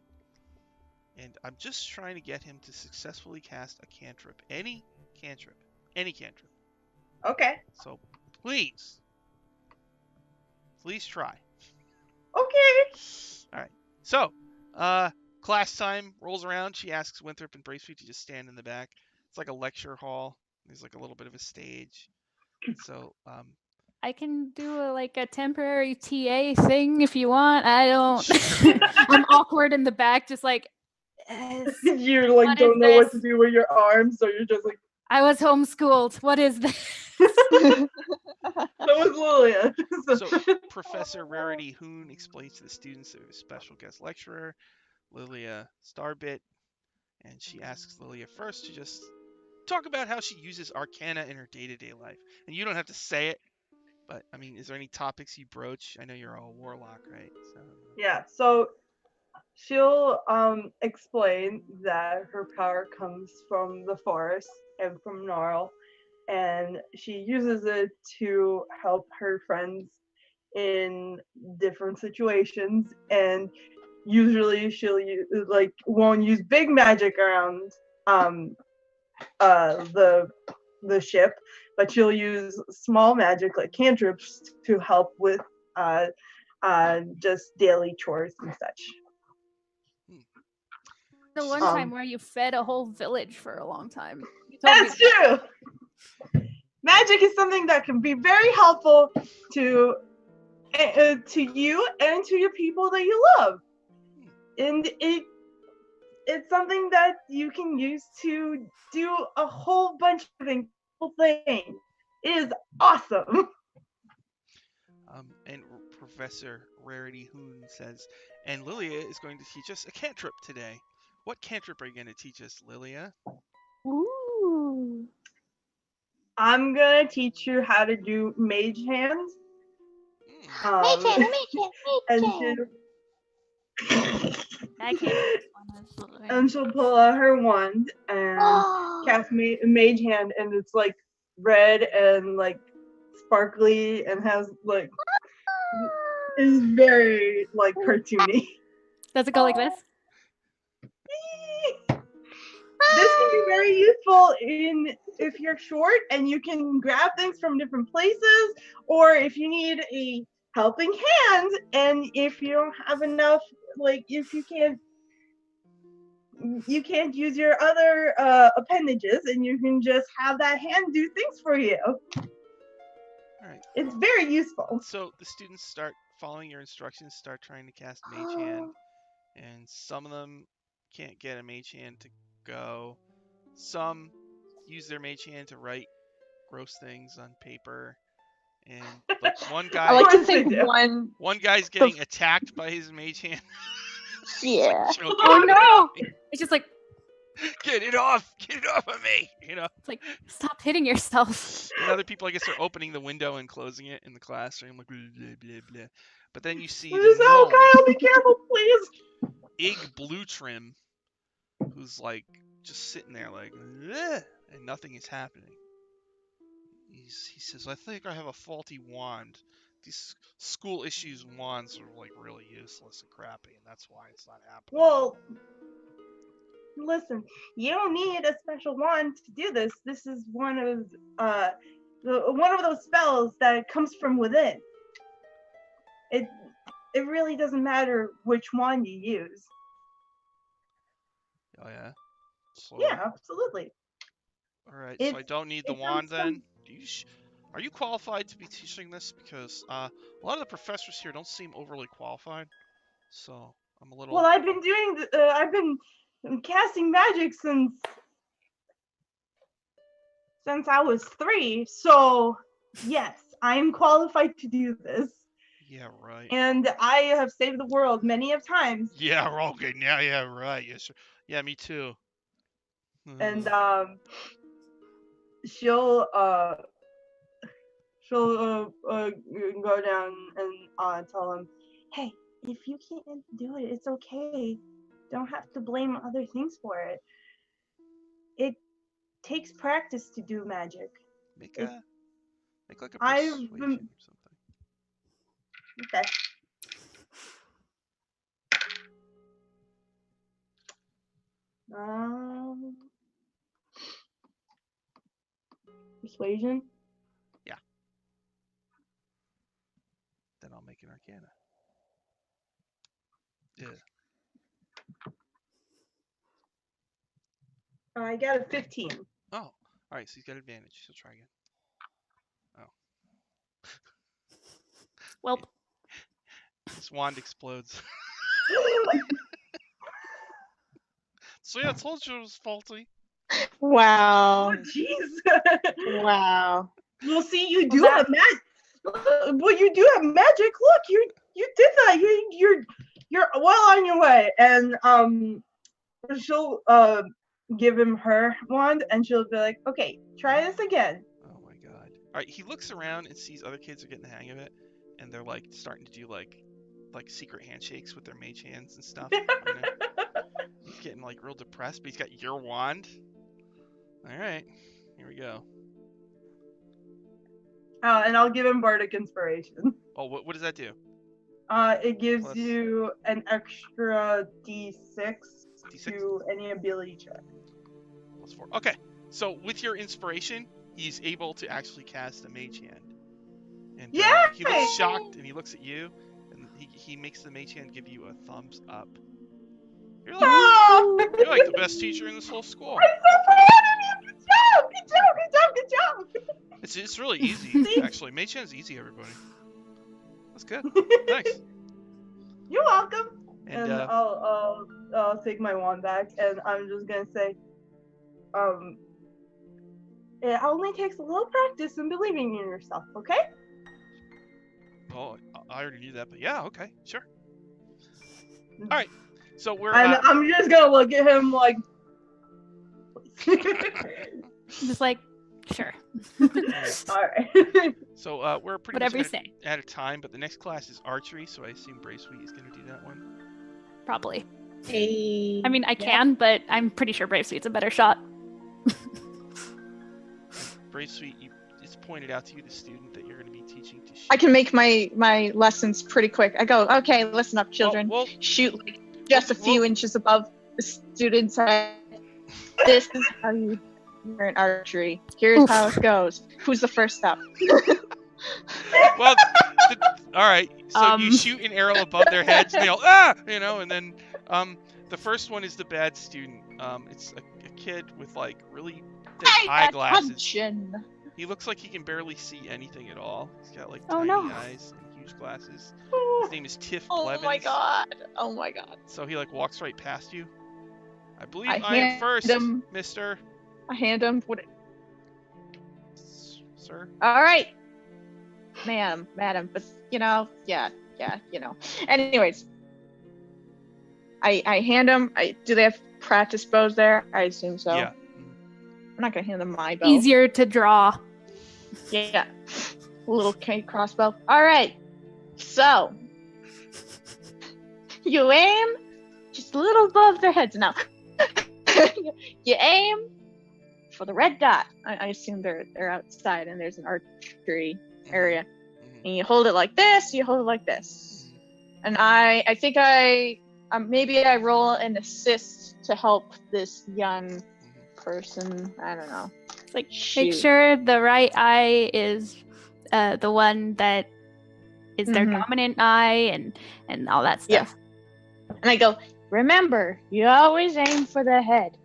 And I'm just trying to get him to successfully cast a cantrip. Any cantrip. Any cantrip. Okay. So please try. Okay. All right. So, class time rolls around. She asks Winthrop and Bracefeet to just stand in the back. It's like a lecture hall. There's like a little bit of a stage. So, I can do a temporary TA thing if you want. I don't. Sure. I'm awkward in the back, just like. You like What don't is know what this? to do with your arms, so you're just like, I was homeschooled. What is this? so is Lilia. So Professor Rarity Hoon explains to the students that we have a special guest lecturer, Lilia Starbit, and she asks Lilia first to just talk about how she uses Arcana in her day-to-day life. And you don't have to say it, but I mean, is there any topics you broach? I know you're all warlock, right? So Yeah, so she'll explain that her power comes from the forest and from Gnarl, and she uses it to help her friends in different situations, and usually she'll won't use big magic around the ship, but she'll use small magic like cantrips to help with just daily chores and such. The one time where you fed a whole village for a long time. You told That's me true. Magic is something that can be very helpful to you and to your people that you love, and it's something that you can use to do a whole bunch of incredible things. It is awesome. And Professor Rarity Hoon says, and Lilia is going to teach us a cantrip today. What cantrip are you going to teach us, Lilia? Ooh. I'm gonna teach you how to do mage hands. Mage hand, and she'll pull out her wand and cast mage hand, and it's like red and like sparkly and has like is very like cartoony. Does it go like this? This can be very useful if you're short and you can grab things from different places, or if you need a helping hand, and if you don't have enough, like if you can't use your other appendages, and you can just have that hand do things for you. All right. It's very useful. So the students start following your instructions, start trying to cast Mage Hand, and some of them can't get a Mage Hand to go. Some use their Mage Hand to write gross things on paper. And like one guy, I like to think one guy's getting attacked by his Mage Hand. Yeah. Like Oh no! It's just like Get it off of me, It's like, stop hitting yourself. And other people, I guess, are opening the window and closing it in the classroom, like blah blah blah blah. But then you see Just the oh, gnome, Kyle, be careful, please. Ig Blue Trim, who's like just sitting there like, "Ugh," and nothing is happening. He says, I think I have a faulty wand. These school issues wands are like really useless and crappy, and that's why it's not happening. Well, listen, you don't need a special wand to do this. This is one of those spells that comes from within. It really doesn't matter which wand you use. Oh yeah. So, Yeah, absolutely. all right. So I don't need the wand then. Are you qualified to be teaching this? Because a lot of the professors here don't seem overly qualified. So I'm a little. Well, I've been casting magic since I was 3. So yes, I am qualified to do this. Yeah, right. And I have saved the world many of times. Yeah, okay. Yeah, right. Yes, sir. Yeah, me too. And she'll go down and tell him, hey, if you can't do it, it's okay. Don't have to blame other things for it. It takes practice to do magic. Make like a persuasion or something. Okay. Persuasion? Yeah. Then I'll make an arcana. Yeah. I got a 15. Oh, all right. So he's got advantage. He'll try again. Oh. Well, His wand explodes. So yeah, I told you it was faulty. Wow. Oh, jeez. Wow. Well, see, you do have magic. Well, you do have magic. Look, you did that. You're well on your way. And she'll give him her wand, and she'll be like, okay, try this again. Oh my god. All right, he looks around and sees other kids are getting the hang of it, and they're like starting to do like secret handshakes with their mage hands and stuff. He's getting like real depressed, but he's got your wand. All right, here we go. And I'll give him bardic inspiration. Oh, what does that do? It gives Plus- you an extra d6 D6? to any ability check. +4. Okay, so with your inspiration, he's able to actually cast a mage hand. And Yay! he looks shocked, and he looks at you, and he makes the mage hand give you a thumbs up. You're like the best teacher in this whole school. I'm so proud of you! Good job! It's really easy, actually. Mage hand's easy, everybody. That's good. Thanks. You're welcome. And I'll take my wand back, and I'm just gonna say, it only takes a little practice and believing in yourself, okay? Oh, I already knew that, but yeah, okay, sure. All right, so we're. I'm just gonna look at him like. just like, sure. All right. So we're pretty Whatever much you say. out of time, but the next class is archery, so I assume Bracesweet is going to do that one. Probably. Hey. I mean, I can, but I'm pretty sure Brave Sweet's a better shot. Bracesweet, it's pointed out to you, the student that you're going to be teaching to shoot. I can make my lessons pretty quick. I go, okay, listen up, children. Well, Shoot like just a few inches above the student's head. This is how you learn archery. Here's how it goes. Who's the first up? well, all right. So you shoot an arrow above their heads, and they all and then the first one is the bad student. It's a kid with like really thick eyeglasses. Attention. He looks like he can barely see anything at all. He's got like Oh, tiny no. eyes and huge glasses. His name is Tiff Oh Blevins. my god. Oh my god. So he like walks right past you. I believe I I am hand first, him- mister. I hand him what? Sir? All right, madam, but yeah. Anyways, I hand him. Do they have practice bows there? I assume so. Yeah. I'm not gonna hand them my bow. Easier to draw. Yeah. A little crossbow. Alright. So you aim just a little above their heads now. You aim for the red dot. I assume they're outside and there's an archery area. And you hold it like this, you hold it like this. And I think maybe I roll an assist to help this young person. I don't know. Like Make sure the right eye is the one that is their dominant eye and all that stuff. Yeah. And I go, remember, you always aim for the head.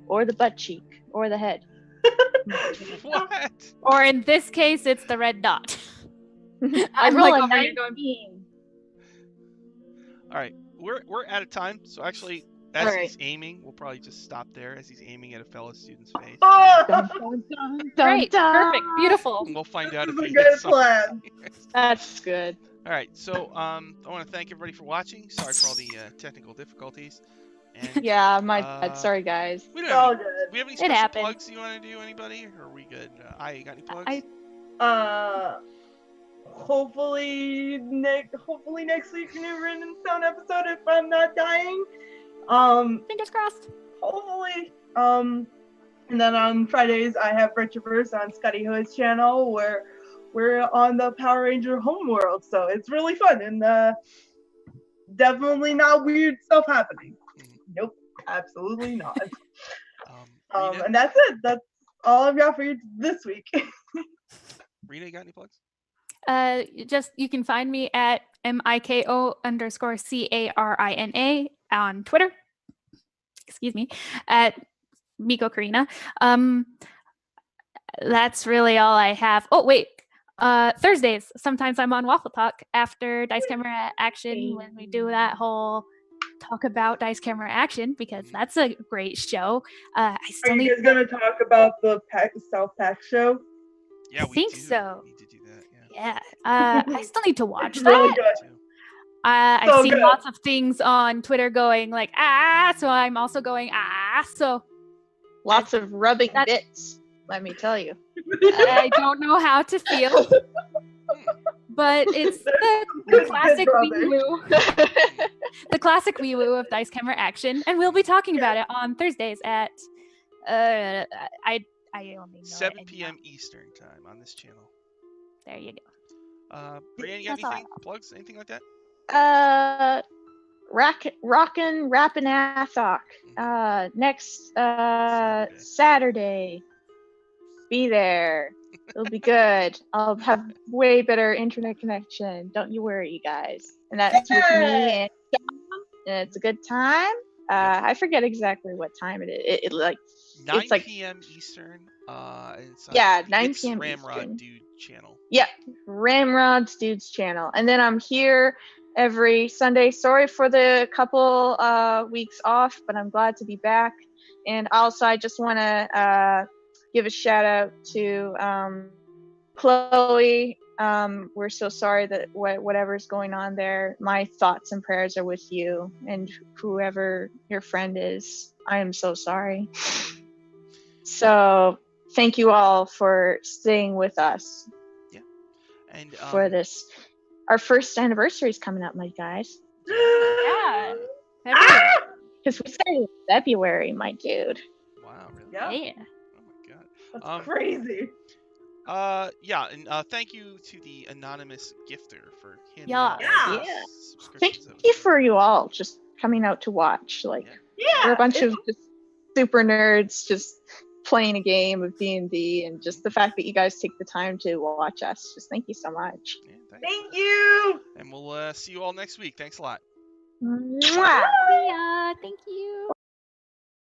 Or the butt cheek. Or the head. What? Or in this case, it's the red dot. I roll like a over here 19. All right, we're out of time. So actually, as he's aiming, we'll probably just stop there as he's aiming at a fellow student's face. Dun, dun, dun, dun, Great, dun. perfect, beautiful. And we'll find out if This he is a good hits something. plan. That's good. All right, so I want to thank everybody for watching. Sorry for all the technical difficulties. And Yeah, my bad. Sorry, guys. we It's don't all have any, good. we have any It special happened. plugs you want to do? Anybody? Or are we good? You got any plugs? Hopefully next week new Written Sound episode if I'm not dying. Fingers crossed. Hopefully. And then on Fridays I have Retroverse on Scotty Hood's channel where we're on the Power Ranger homeworld, so it's really fun and definitely not weird stuff happening. Nope, absolutely not. Rena? And that's it. That's all I've got for you this week. Rena, you got any plugs? You can find me at MIKO_CARINA on Twitter. Excuse me, at Miko Karina. That's really all I have. Oh wait, Thursdays. Sometimes I'm on Waffle Talk after Dice Camera Action when we do that whole talk about Dice Camera Action because that's a great show. I still Are you need. guys gonna talk about the South Pack show? Yeah, I think so. We need to do that. Yeah. I still need to watch It's that. really good. I've So seen good. lots of things on Twitter going like so I'm also going so Lots of rubbing bits, let me tell you. I don't know how to feel, but it's the classic wee woo, the classic wee woo of Dice Camera Action, and we'll be talking about it on Thursdays at I only know 7 p.m. Eastern time on this channel. There you go. Brianne, you got That's all I anything? Plugs? Anything like that? Rockin' Rappin' Athok. Next Saturday. Be there. It'll be good. I'll have way better internet connection. Don't you worry, you guys. And that's with me and John. And it's a good time. I forget exactly what time it is. It 9 it's like p.m. Eastern. It's, 9 it's p.m. Ramrod Eastern. Dude channel. Yep, Ramrod's Dude's channel. And then I'm here every Sunday. Sorry for the couple weeks off, but I'm glad to be back. And also, I just want to give a shout out to Chloe. We're so sorry that whatever's going on there. My thoughts and prayers are with you and whoever your friend is. I am so sorry. So thank you all for staying with us. And For this, our first anniversary is coming up, my guys. Yeah. Because we started in February, my dude. Wow, really? Yeah. Yeah. Oh my god. That's crazy. Yeah, and thank you to the anonymous gifter for handing Yeah. out Yeah. Thank subscriptions. you for you all just coming out to watch. Like we're a bunch of just super nerds just playing a game of D&D, and just the fact that you guys take the time to watch us. Just thank you so much. Yeah, Thank you. And we'll see you all next week. Thanks a lot. Mwah. Yeah. Thank you.